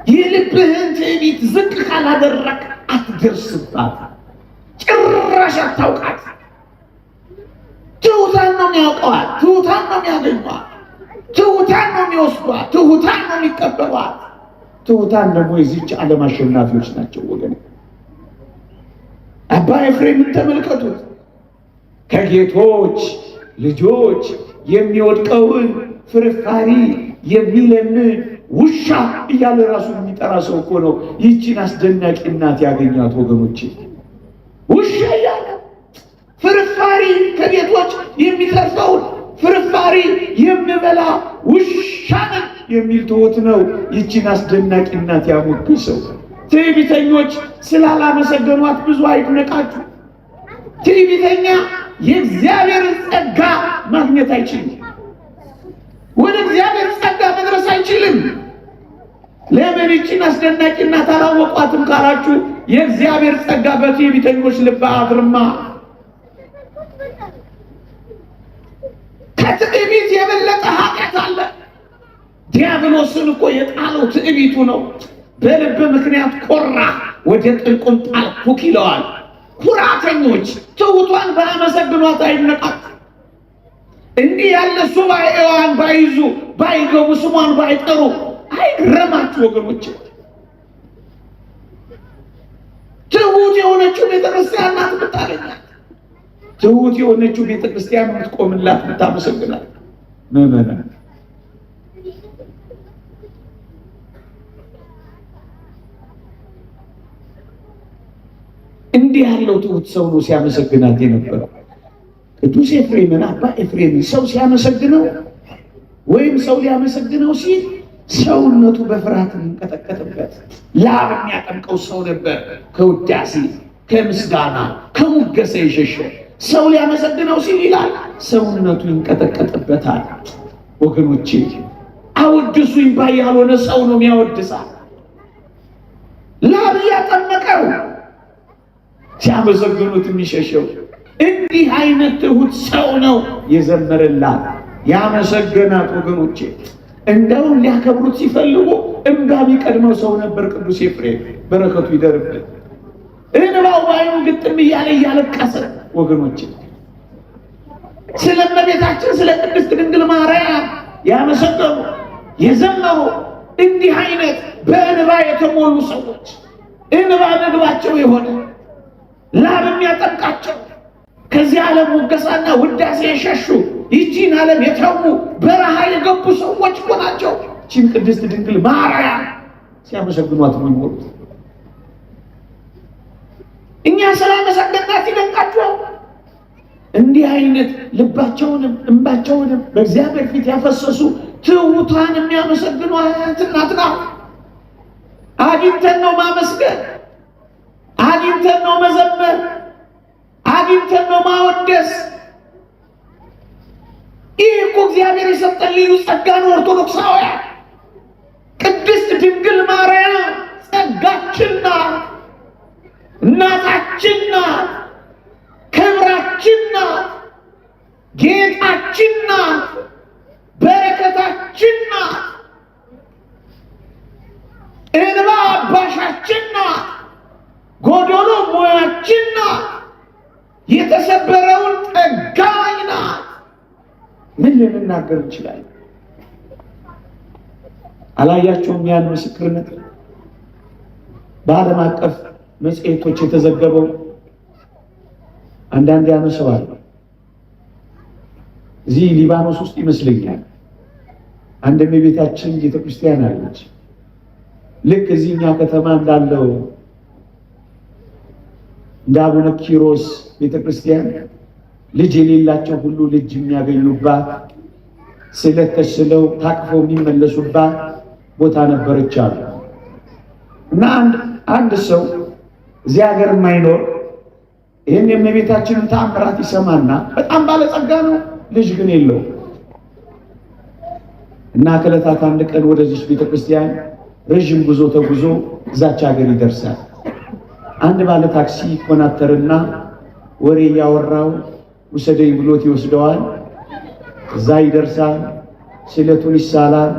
Speaker 2: የልብህን ትዕቢት ዝቅ ካላደረግ አትደርስባት፣ ጭራሽ አታውቃት። ትሑታን ነው የሚያውቀዋት፣ ትሑታን ነው የሚያገኟት፣ ትሑታን ነው የሚወስዷት፣ ትሑታን ነው የሚቀበሏት። ትሑታን ደግሞ የዚች ዓለም አሸናፊዎች ናቸው ወገን። አባ ኤፍሬምን ተመልከቱት። ከጌቶች ልጆች የሚወድቀውን ፍርፋሪ የሚለምን ውሻ እያለ ራሱ የሚጠራ ሰው እኮ ነው ይህችን አስደናቂ እናት ያገኛት ወገኖች። ውሻ እያለ ፍርፋሪ ከጌቶች የሚተርፈውን ፍርፋሪ የሚበላ ውሻ ነን የሚል ትሑት ነው ይቺን አስደናቂ እናት ያሞገሰው። ትዕቢተኞች ስላላመሰገኗት ብዙ አይድነቃችሁ። ትዕቢተኛ የእግዚአብሔርን ጸጋ ማግኘት አይችልም። ወደ እግዚአብሔር ጸጋ መድረስ አይችልም። ለምን ይቺን አስደናቂ እናት አላወቋትም ካላችሁ፣ የእግዚአብሔር ጸጋ በትዕቢተኞች ልብ አያድርማ። ከትዕቢት የበለጠ ኃጢአት አለ። ዲያብሎስን እኮ የጣለው ትዕቢቱ ነው። በልብ ምክንያት ኮራ፣ ወደ ጥልቁም ጣልኩክ ይለዋል። ኩራተኞች ትሑቷን ባያመሰግኗት አይነቃት። እንዲህ ያለ ሱባኤዋን ባይዙ ባይገቡ ስሟን ባይጠሩ አይግረማችሁ ወገኖች። ትሑት የሆነችው ቤተክርስቲያን ናት የምታገኛት። ትሑት የሆነችው ቤተክርስቲያን የምትቆምላት የምታመሰግናት ምዕመናን። እንዲህ ያለው ትሑት ሰው ነው ሲያመሰግናት የነበረው። ቅዱስ ኤፍሬምን አባ ኤፍሬምን ሰው ሲያመሰግነው ወይም ሰው ሊያመሰግነው ሲል ሰውነቱ በፍርሃት የሚንቀጠቀጥበት ላብ የሚያጠምቀው ሰው ነበር። ከውዳሴ ከምስጋና ከሙገሳ የሸሸ ሰው ሊያመሰግነው ሲል ይላል ሰውነቱ ይንቀጠቀጥበታል። ወገኖቼ አወድሱኝ ባይ ያልሆነ ሰው ነው የሚያወድሳል። ላብ እያጠመቀው ሲያመሰግኑት የሚሸሸው። እንዲህ አይነት ትሑት ሰው ነው የዘመረላት ያመሰገናት። ወገኖቼ እንደውም ሊያከብሩት ሲፈልጉ እንባ የሚቀድመው ሰው ነበር ቅዱስ ኤፍሬም፣ በረከቱ ይደርብን። እንባው ባይኑ ግጥም እያለ እያለቀሰ ወገኖቼ ስለ እመቤታችን ስለ ቅድስት ድንግል ማርያም ያመሰገኑ የዘመሩ እንዲህ አይነት በእንባ የተሞሉ ሰዎች፣ እንባ ምግባቸው የሆነ ላብ የሚያጠምቃቸው ከዚህ ዓለም ሙገሳና ውዳሴ የሸሹ ይቺን ዓለም የተዉ በረሃ የገቡ ሰዎች እኮ ናቸው። ይቺን ቅድስት ድንግል ማርያም ሲያመሰግኗት የሚኖሩት። እኛ ስላመሰገናት ይደንቃችኋል። እንዲህ አይነት ልባቸውንም እንባቸውንም በእግዚአብሔር ፊት ያፈሰሱ ትሑታን የሚያመሰግኗት እናት ናት። አግኝተን ነው ማመስገን፣ አግኝተን ነው መዘመር፣ አግኝተን ነው ማወደስ። ይህ እኮ እግዚአብሔር የሰጠን ልዩ ጸጋ ነው። ኦርቶዶክሳውያን ቅድስት ድንግል ማርያም ጸጋችን ናት፣ እናታችን ናት፣ ክብራችን ናት፣ ጌጣችን ናት፣ በረከታችን ናት፣ እንባ አባሻችን ናት፣ ጎዶሎ ሙያችን ናት፣ የተሰበረውን ጠጋኝ ናት። ምን ልንናገር እንችላለን? አላያቸውም? ያን ምስክርነት በዓለም አቀፍ መጽሔቶች የተዘገበው አንዳንድ ያነሰዋል። እዚህ ሊባኖስ ውስጥ ይመስለኛል አንድ እመቤታችን ቤተክርስቲያን አለች። ልክ እዚህኛ ከተማ እንዳለው እንደ አቡነ ኪሮስ ቤተክርስቲያን ልጅ የሌላቸው ሁሉ ልጅ የሚያገኙባት፣ ስለት ተስለው ታቅፈው የሚመለሱባት ቦታ ነበረች አሉ። እና አንድ ሰው እዚህ ሀገር የማይኖር ይህን የእመቤታችንን ተአምራት ይሰማና በጣም ባለጸጋ ነው፣ ልጅ ግን የለው እና ከዕለታት አንድ ቀን ወደዚህ ቤተክርስቲያን ረዥም ጉዞ ተጉዞ እዛች ሀገር ይደርሳል። አንድ ባለ ታክሲ ይኮናተርና ወሬ እያወራው ውሰደኝ ብሎት ይወስደዋል። እዛ ይደርሳል፣ ስለቱን ይሳላል፣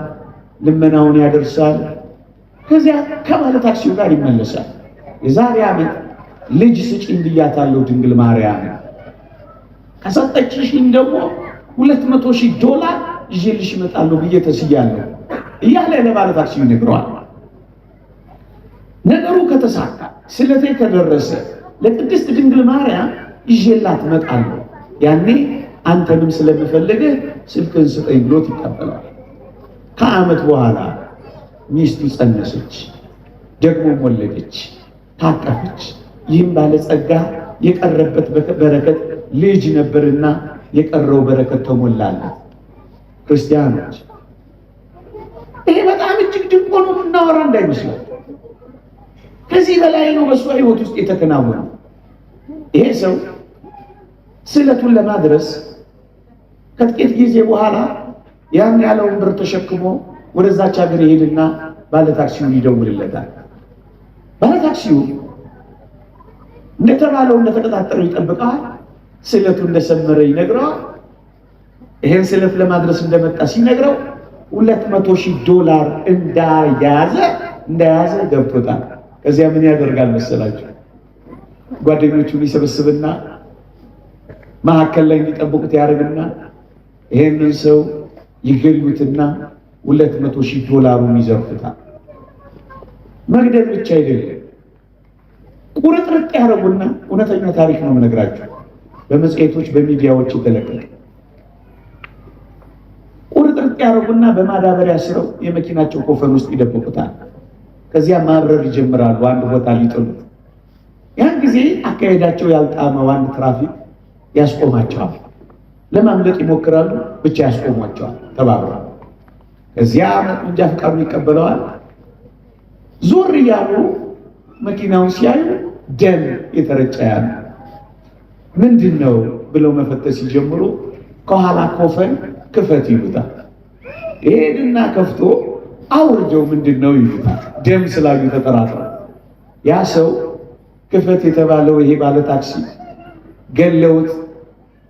Speaker 2: ልመናውን ያደርሳል። ከዚያ ከባለ ታክሲው ጋር ይመለሳል። የዛሬ ዓመት ልጅ ስጪኝ ብያታለሁ ድንግል ማርያም፣ ከሰጠችሽኝ ደግሞ $200,000 ይዤልሽ እመጣለሁ ብዬ ተስያለሁ እያለ ለባለ ታክሲው ይነግረዋል። ነገሩ ከተሳካ ስለቴ ከደረሰ ለቅድስት ድንግል ማርያም ይዤላት እመጣለሁ፣ ያኔ አንተንም ስለምፈልግህ ስልክህን ስጠኝ ብሎት ይቀበላል። ከዓመት በኋላ ሚስቱ ጸነሰች፣ ደግሞ ወለደች፣ ታቀፈች። ይህም ባለጸጋ የቀረበት በረከት ልጅ ነበርና የቀረው በረከት ተሞላለት። ክርስቲያኖች ጭቆኑን እናወራ እንዳይመስላል። ከዚህ በላይ ነው በእሷ ሕይወት ውስጥ የተከናወነው። ይሄ ሰው ስዕለቱን ለማድረስ ከጥቂት ጊዜ በኋላ ያን ያለውን ብር ተሸክሞ ወደዛች ሀገር ይሄድና ባለታክሲውን ይደውልለታል። ባለታክሲው እንደተባለው እንደተቀጣጠረው ይጠብቀዋል። ስዕለቱ እንደሰመረ ይነግረዋል። ይሄን ስዕለት ለማድረስ እንደመጣ ሲነግረው $200,000 እንደያዘ ገብቶታል። ከዚያ ምን ያደርጋል መሰላችሁ? ጓደኞቹን ይሰበስብና መሀከል ላይ እንዲጠብቁት ያደርግና ይሄንን ሰው ይገሉትና $200,000 ይዘርፉታል። መግደል ብቻ አይደለም፣ ቁርጥርጥ ያደርጉና እውነተኛ ታሪክ ነው የምነግራችሁ፣ በመጽሔቶች በሚዲያዎች የተለቀቀ ቁርጥርጥ ያደርጉና በማዳበሪያ ስረው የመኪናቸው ኮፈን ውስጥ ይደብቁታል። ከዚያ ማብረር ይጀምራሉ፣ አንድ ቦታ ሊጥሉት። ያን ጊዜ አካሄዳቸው ያልጣመው አንድ ትራፊክ ያስቆማቸዋል። ለማምለጥ ይሞክራሉ፣ ብቻ ያስቆሟቸዋል ተባብረው። ከዚያ መንጃ ፈቃዱን ይቀበለዋል። ዞር እያሉ መኪናውን ሲያዩ ደም የተረጨ ያለ ምንድን ነው ብለው መፈተሽ ሲጀምሩ ከኋላ ኮፈን ክፈት ይሉታል። ይሄድና ከፍቶ አውርጀው ምንድን ነው ይሉታል። ደም ስላዩ ተጠራጥረው ያ ሰው ክፈት የተባለው ይሄ ባለ ታክሲ ገለውት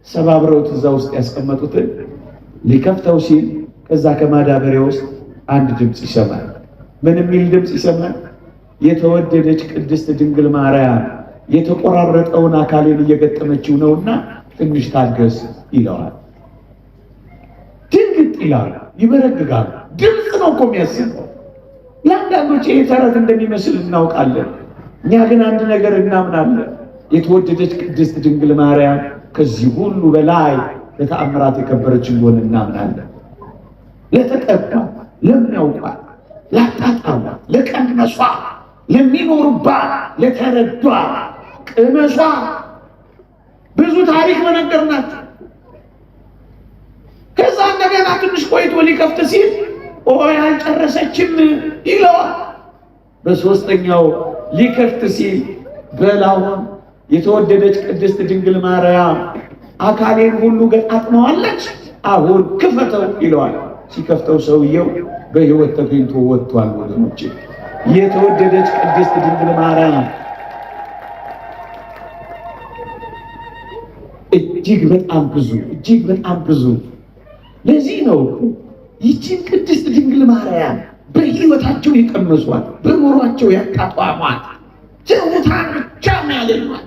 Speaker 2: ሰባብረውት እዛ ውስጥ ያስቀመጡትን ሊከፍተው ሲል ከዛ ከማዳበሪያ ውስጥ አንድ ድምፅ ይሰማል። ምን የሚል ድምፅ ይሰማል? የተወደደች ቅድስት ድንግል ማርያም የተቆራረጠውን አካሌን እየገጠመችው ነውና ትንሽ ታገስ ይለዋል። ድንግጥ ይላል፣ ይበረግጋል። ድምፅ ነው እኮ የሚያስበው። ለአንዳንዶች ይሄ ተረት እንደሚመስል እናውቃለን። እኛ ግን አንድ ነገር እናምናለን። የተወደደች ቅድስት ድንግል ማርያም ከዚህ ሁሉ በላይ ለተአምራት የከበረች እንደሆነ እናምናለን። ለተቀባ ለሚያውቋት፣ ላጣጣሟ፣ ለቀመሷ፣ ለሚኖሩባት፣ ለተረዷ ቅመሷ ብዙ ታሪክ መነገርናቸው። ከዛ እንደገና ትንሽ ቆይቶ ሊከፍት ሲል ያልጨረሰችም ይለዋል። በሶስተኛው ሊከፍት ሲል በላውን የተወደደች ቅድስት ድንግል ማርያም አካሌን ሁሉ ገጣጥመዋለች፣ አሁን ክፈተው ይለዋል። ሲከፍተው ሰውየው በሕይወት ተገኝቶ ወጥቷል። ወገኖቼ የተወደደች ቅድስት ድንግል ማርያም እጅግ በጣም ብዙ ለዚህ ነው ይህችን ቅድስት ድንግል ማርያም በሕይወታቸው የቀመሷት፣ በኑሯቸው ያጣጣሟት፣ ትሑታን ብቻ የሚያገኟት፣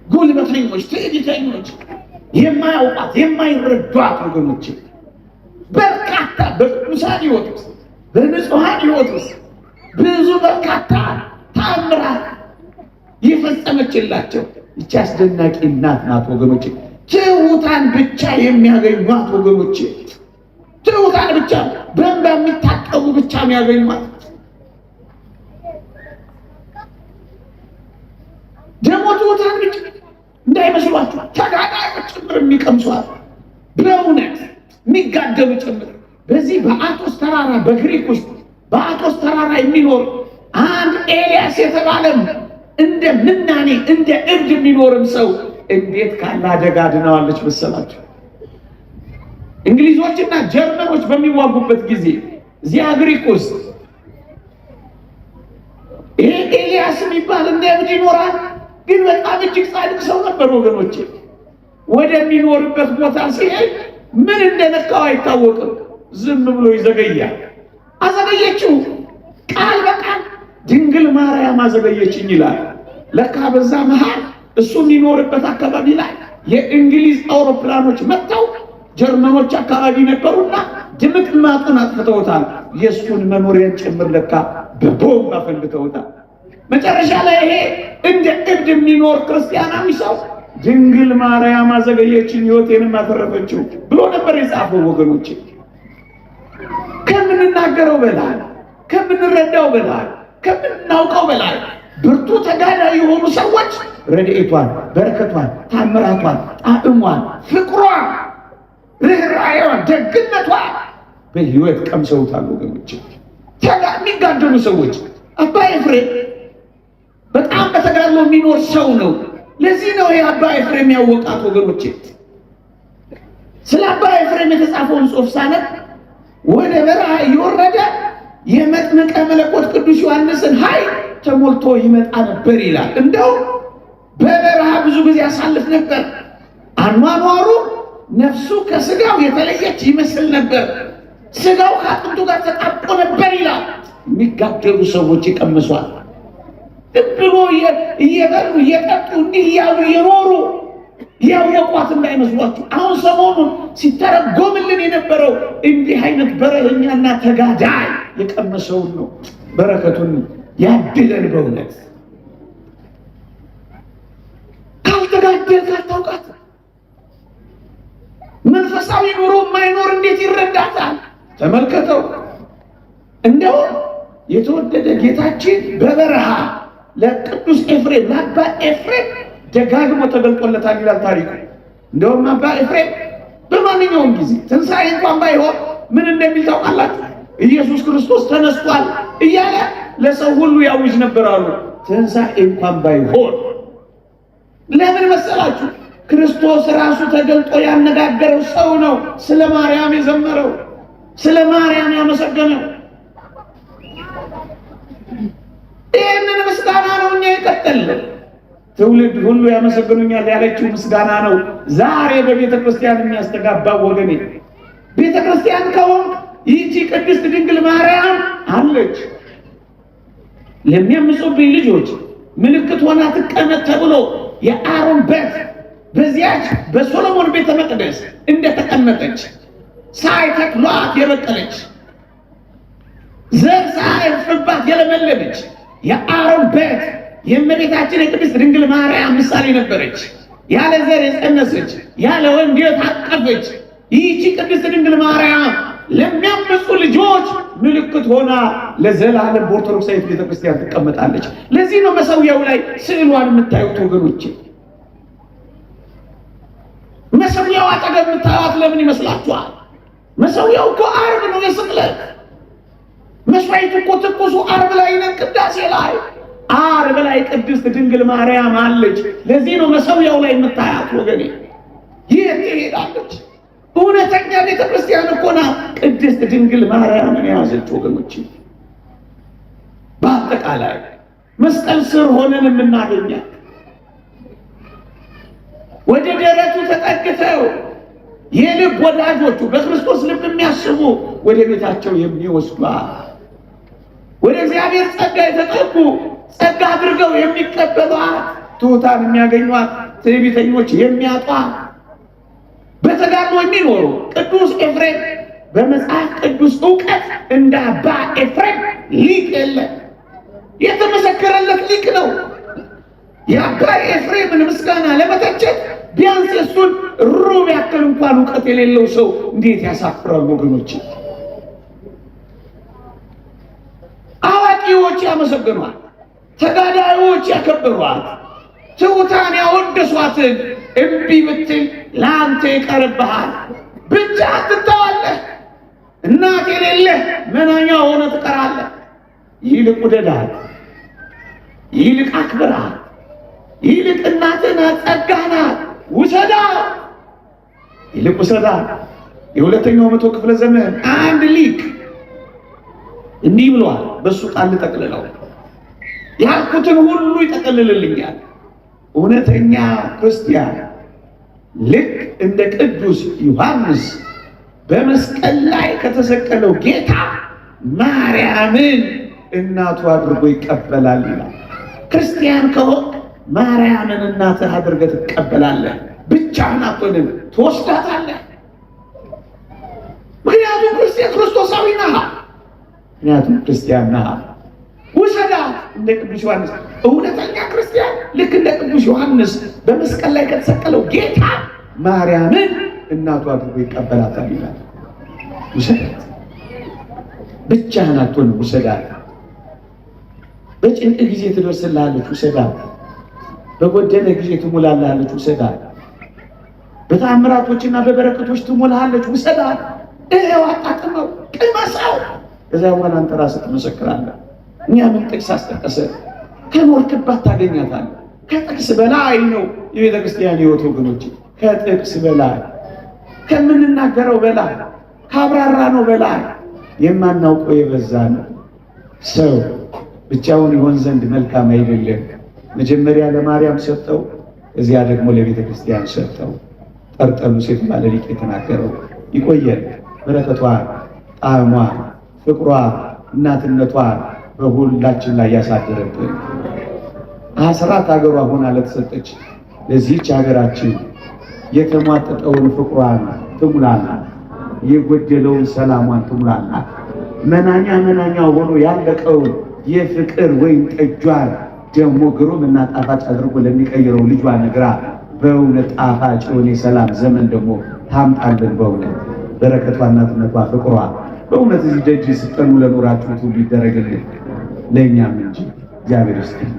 Speaker 2: ጉልበተኞች፣ ትዕቢተኞች የማያውቋት የማይረዷት ወገኖች በርካታ በቅዱሳን ሕይወት ውስጥ በንጹሐን ሕይወት ውስጥ ብዙ በርካታ ተአምራት የፈጸመችላቸው ይህች አስደናቂ እናት ናት ወገኖች። ትሑታን ብቻ የሚያገኟት ወገኖች፣ ትሑታን ብቻ በእንባ የሚታጠቡ ብቻ የሚያገኟት፣ ደግሞ ትሑታን ብቻ እንዳይመስሏችሁ ተጋዳዮች ጭምር የሚቀምሷት፣ በእውነት የሚጋደሉ ጭምር። በዚህ በአቶስ ተራራ በግሪክ ውስጥ በአቶስ ተራራ የሚኖር አንድ ኤልያስ የተባለም እንደ ምናኔ እንደ እብድ የሚኖርም ሰው እንዴት ካለ አደጋ ድነዋለች መሰላችሁ? እንግሊዞችና ጀርመኖች በሚዋጉበት ጊዜ እዚያ ግሪክ ውስጥ ይሄ ኤልያስ የሚባል እንደ እብድ ይኖራል። ግን በጣም እጅግ ጻድቅ ሰው ነበር ወገኖቼ። ወደሚኖርበት ቦታ ሲሄድ ምን እንደነካው አይታወቅም። ዝም ብሎ ይዘገያል። አዘገየችው፣ ቃል በቃል ድንግል ማርያም አዘገየችኝ ይላል። ለካ በዛ መሃል እሱ የሚኖርበት አካባቢ ላይ የእንግሊዝ አውሮፕላኖች መጥተው ጀርመኖች አካባቢ ነበሩና ድምጥማጡን አጥፍተውታል። የእሱን መኖሪያን ጭምር ለካ በቦምብ አፈንድተውታል። መጨረሻ ላይ ይሄ እንደ እብድ የሚኖር ክርስቲያናዊ ሰው ድንግል ማርያም አዘገየችኝ ሕይወቴንም አተረፈችው ብሎ ነበር የጻፈው ወገኖች። ከምንናገረው በላይ ከምንረዳው በላይ ከምናውቀው በላይ ብርቱ ተጋዳይ የሆኑ ሰዎች ረድኤቷን፣ በረከቷን፣ ታምራቷን፣ ጣዕሟን፣ ፍቅሯን፣ ርኅራኄዋን፣ ደግነቷን በሕይወት ቀምሰውታል ወገኖች። የሚጋደሉ ሰዎች። አባ ኤፍሬም በጣም በተጋድሎ የሚኖር ሰው ነው። ለዚህ ነው የአባ ኤፍሬም ያወቃት ወገኖቼ። ስለ አባ ኤፍሬም የተጻፈውን ጽሑፍ ሳነብ ወደ በረሃ እየወረደ የመጥምቀ መለኮት ቅዱስ ዮሐንስን ኃይል ተሞልቶ ይመጣ ነበር ይላል። እንደው በበረሃ ብዙ ጊዜ ያሳልፍ ነበር። አኗኗሩ ነፍሱ ከስጋው የተለየች ይመስል ነበር። ስጋው ከአጥንቱ ጋር ተጣብቆ ነበር ይላል። የሚጋደሉ ሰዎች ይቀምሷል። ብሎ እየበሉ እየጠጡ እንዲህ እያሉ የኖሩ ያወቋት እንዳይመስሏችሁ። አሁን ሰሞኑን ሲተረጎምልን የነበረው እንዲህ አይነት በረሃኛና ተጋዳይ የቀመሰውን ነው። በረከቱን ያድለን በእውነት። ካልተጋደል ካልታውቃት መንፈሳዊ ኑሮ የማይኖር እንዴት ይረዳታል? ተመልከተው። እንደው የተወደደ ጌታችን በበረሃ ለቅዱስ ኤፍሬም ለአባ ኤፍሬም ደጋግሞ ተገልጦለታል ይላል ታሪኩ። እንደውም አባ ኤፍሬም በማንኛውም ጊዜ ትንሣኤ እንኳን ባይሆን ምን እንደሚል ታውቃላችሁ? ኢየሱስ ክርስቶስ ተነስቷል እያለ ለሰው ሁሉ ያውጅ ነበር አሉ። ትንሣኤ እንኳን ባይሆን ለምን መሰላችሁ? ክርስቶስ ራሱ ተገልጦ ያነጋገረው ሰው ነው። ስለ ማርያም የዘመረው፣ ስለ ማርያም ያመሰገነው። ይህንን ምስጋና ነው እኛ የቀጠልነው። ትውልድ ሁሉ ያመሰግኑኛል ያለችው ምስጋና ነው ዛሬ በቤተ ክርስቲያን የሚያስተጋባው ወገኔ። ቤተ ክርስቲያን ከሆንክ ይህቺ ቅድስት ድንግል ማርያም አለች። ለሚያምፁብኝ ልጆች ምልክት ሆና ትቀመጥ ተብሎ የአሮን በት በዚያች በሶሎሞን ቤተ መቅደስ እንደተቀመጠች ሳይተክሏት የበቀለች ዘር ሳይፈባት የለመለመች የአሮን በት የእመቤታችን የቅድስት ድንግል ማርያም ምሳሌ ነበረች። ያለ ዘር የጸነሰች ያለ ወንድ የታቀፈች ይህቺ ቅድስት ድንግል ማርያም ለሚያምፁ ልጆች ምልክት ሆና ለዘላለም በኦርቶዶክሳዊት ቤተክርስቲያን ትቀመጣለች። ለዚህ ነው መሰዊያው ላይ ስዕሏን የምታዩት ወገኖቼ። መሰዊያው አጠገብ የምታዩት ለምን ይመስላችኋል? መሰዊያው እኮ ዓርብ ነው የስቅለት። መስዋዕቱ እኮ ትኩሱ ዓርብ ላይ ነው፣ ቅዳሴ ላይ ዓርብ ላይ ቅድስት ድንግል ማርያም አለች። ለዚህ ነው መሰዊያው ላይ የምታያት ወገኔ። የት ትሄዳለች? እውነተኛ ቤተ ክርስቲያን እኮ ናት ቅድስት ድንግል ማርያምን የያዘች ወገኖች። በአጠቃላይ መስቀል ስር ሆነን የምናገኛት ወደ ደረቱ ተጠግተው የልብ ወዳጆቹ በክርስቶስ ልብ የሚያስቡ ወደ ቤታቸው የሚወስዷት፣ ወደ እግዚአብሔር ጸጋ የተጠጉ ጸጋ አድርገው የሚቀበሏት፣ ትሑታን የሚያገኟት፣ ትዕቢተኞች የሚያጧት፣ በተጋድሎ የሚኖሩ ቅዱስ ኤፍሬም በመጽሐፍ ቅዱስ ዕውቀት እንደ አባ ኤፍሬም ሊቅ የለም። የተመሰከረለት ሊቅ ነው። የአባ ኤፍሬምን ምስጋና ለመተቸት ቢያንስ እሱን ሩብ ያክል እንኳን ዕውቀት የሌለው ሰው እንዴት ያሳፍራል ወገኖች። አዋቂዎች ያመሰግኗት፣ ተጋዳዮች ያከብሯት፣ ትሑታን ያወደሷትን እምቢ ብትል ለአንተ ይቀርብሃል። ብቻ ትተዋለህ፣ እናት የሌለህ መናኛ ሆነ ትቀራለህ። ይልቅ ውደዳት፣ ይልቅ አክብራት፣ ይልቅ እናትን ጸጋህ ናት ውሰዳት፣ ይልቅ ውሰዳት። የሁለተኛው መቶ ክፍለ ዘመን አንድ ሊቅ እንዲህ ብሏል። በሱ ቃል ጠቅልለው ያልኩትን ሁሉ ይጠቀልልልኛል። እውነተኛ ክርስቲያን ልክ እንደ ቅዱስ ዮሐንስ በመስቀል ላይ ከተሰቀለው ጌታ ማርያምን እናቱ አድርጎ ይቀበላል ይላል። ክርስቲያን ከሆንክ ማርያምን እናትህ አድርገህ ትቀበላለህ። ብቻህን አትሆንም፣ ትወስዳታለህ። ምክንያቱም ክርስቶሳዊ ነህ። ምክንያቱም ክርስቲያን ነህ። ውሰዳት እንደ ቅዱስ ዮሐንስ። እውነተኛ ክርስቲያን ልክ እንደ ቅዱስ ዮሐንስ በመስቀል ላይ ከተሰቀለው ጌታ ማርያምን እናቱ አድርጎ ይቀበላታል ይላል። ውሰዳት፣ ብቻህን አትሆንም፣ ውሰዳት። በጭንቅ ጊዜ ትደርስልሃለች፣ ውሰዳት። በጎደለ ጊዜ ትሞላለች፣ ውሰዳት። በተአምራቶችና በበረከቶች ትሞላለች፣ ውሰዳት። ይሄው አጣጥመው፣ ቅመሰው። ከዚያ በኋላ አንተ ራስህ ትመሰክራለህ። እኛ ምን ጥቅስ አስጠቀሰ? ከኖርክባት ታገኛታለህ። ከጥቅስ በላይ ነው የቤተ ክርስቲያን ሕይወት ወገኖች። ከጥቅስ በላይ ከምንናገረው በላይ ካብራራ ነው በላይ የማናውቀው የበዛ ነው። ሰው ብቻውን ይሆን ዘንድ መልካም አይደለም። መጀመሪያ ለማርያም ሰጠው፣ እዚያ ደግሞ ለቤተ ክርስቲያን ሰጠው። ጠርጠሉስ የተባለ ሊቅ የተናገረው። ይቆየን። በረከቷ፣ ጣዕሟ፣ ፍቅሯ፣ እናትነቷ በሁላችን ላይ ያሳድርብን። አስራት ሀገሯ ሆና ለተሰጠች ለዚህች ሀገራችን የተሟጠጠውን ፍቅሯን ትሙላላት፣ የጎደለውን ሰላሟን ትሙላላት። መናኛው ሆኖ ያለቀውን የፍቅር ወይም ጠጇን ደግሞ ግሩም እና ጣፋጭ አድርጎ ለሚቀይረው ልጇ ነግራ በእውነት ጣፋጭ የሆነ የሰላም ዘመን ደግሞ ታምጣልን። በእውነት በረከቷ፣ እናትነቷ፣ ፍቅሯ በእውነት እዚህ ደጅ ስጠኑ ለኖራችሁት ሁሉ ይደረግልን፣ ለእኛም እንጂ እግዚአብሔር ይስጥልን።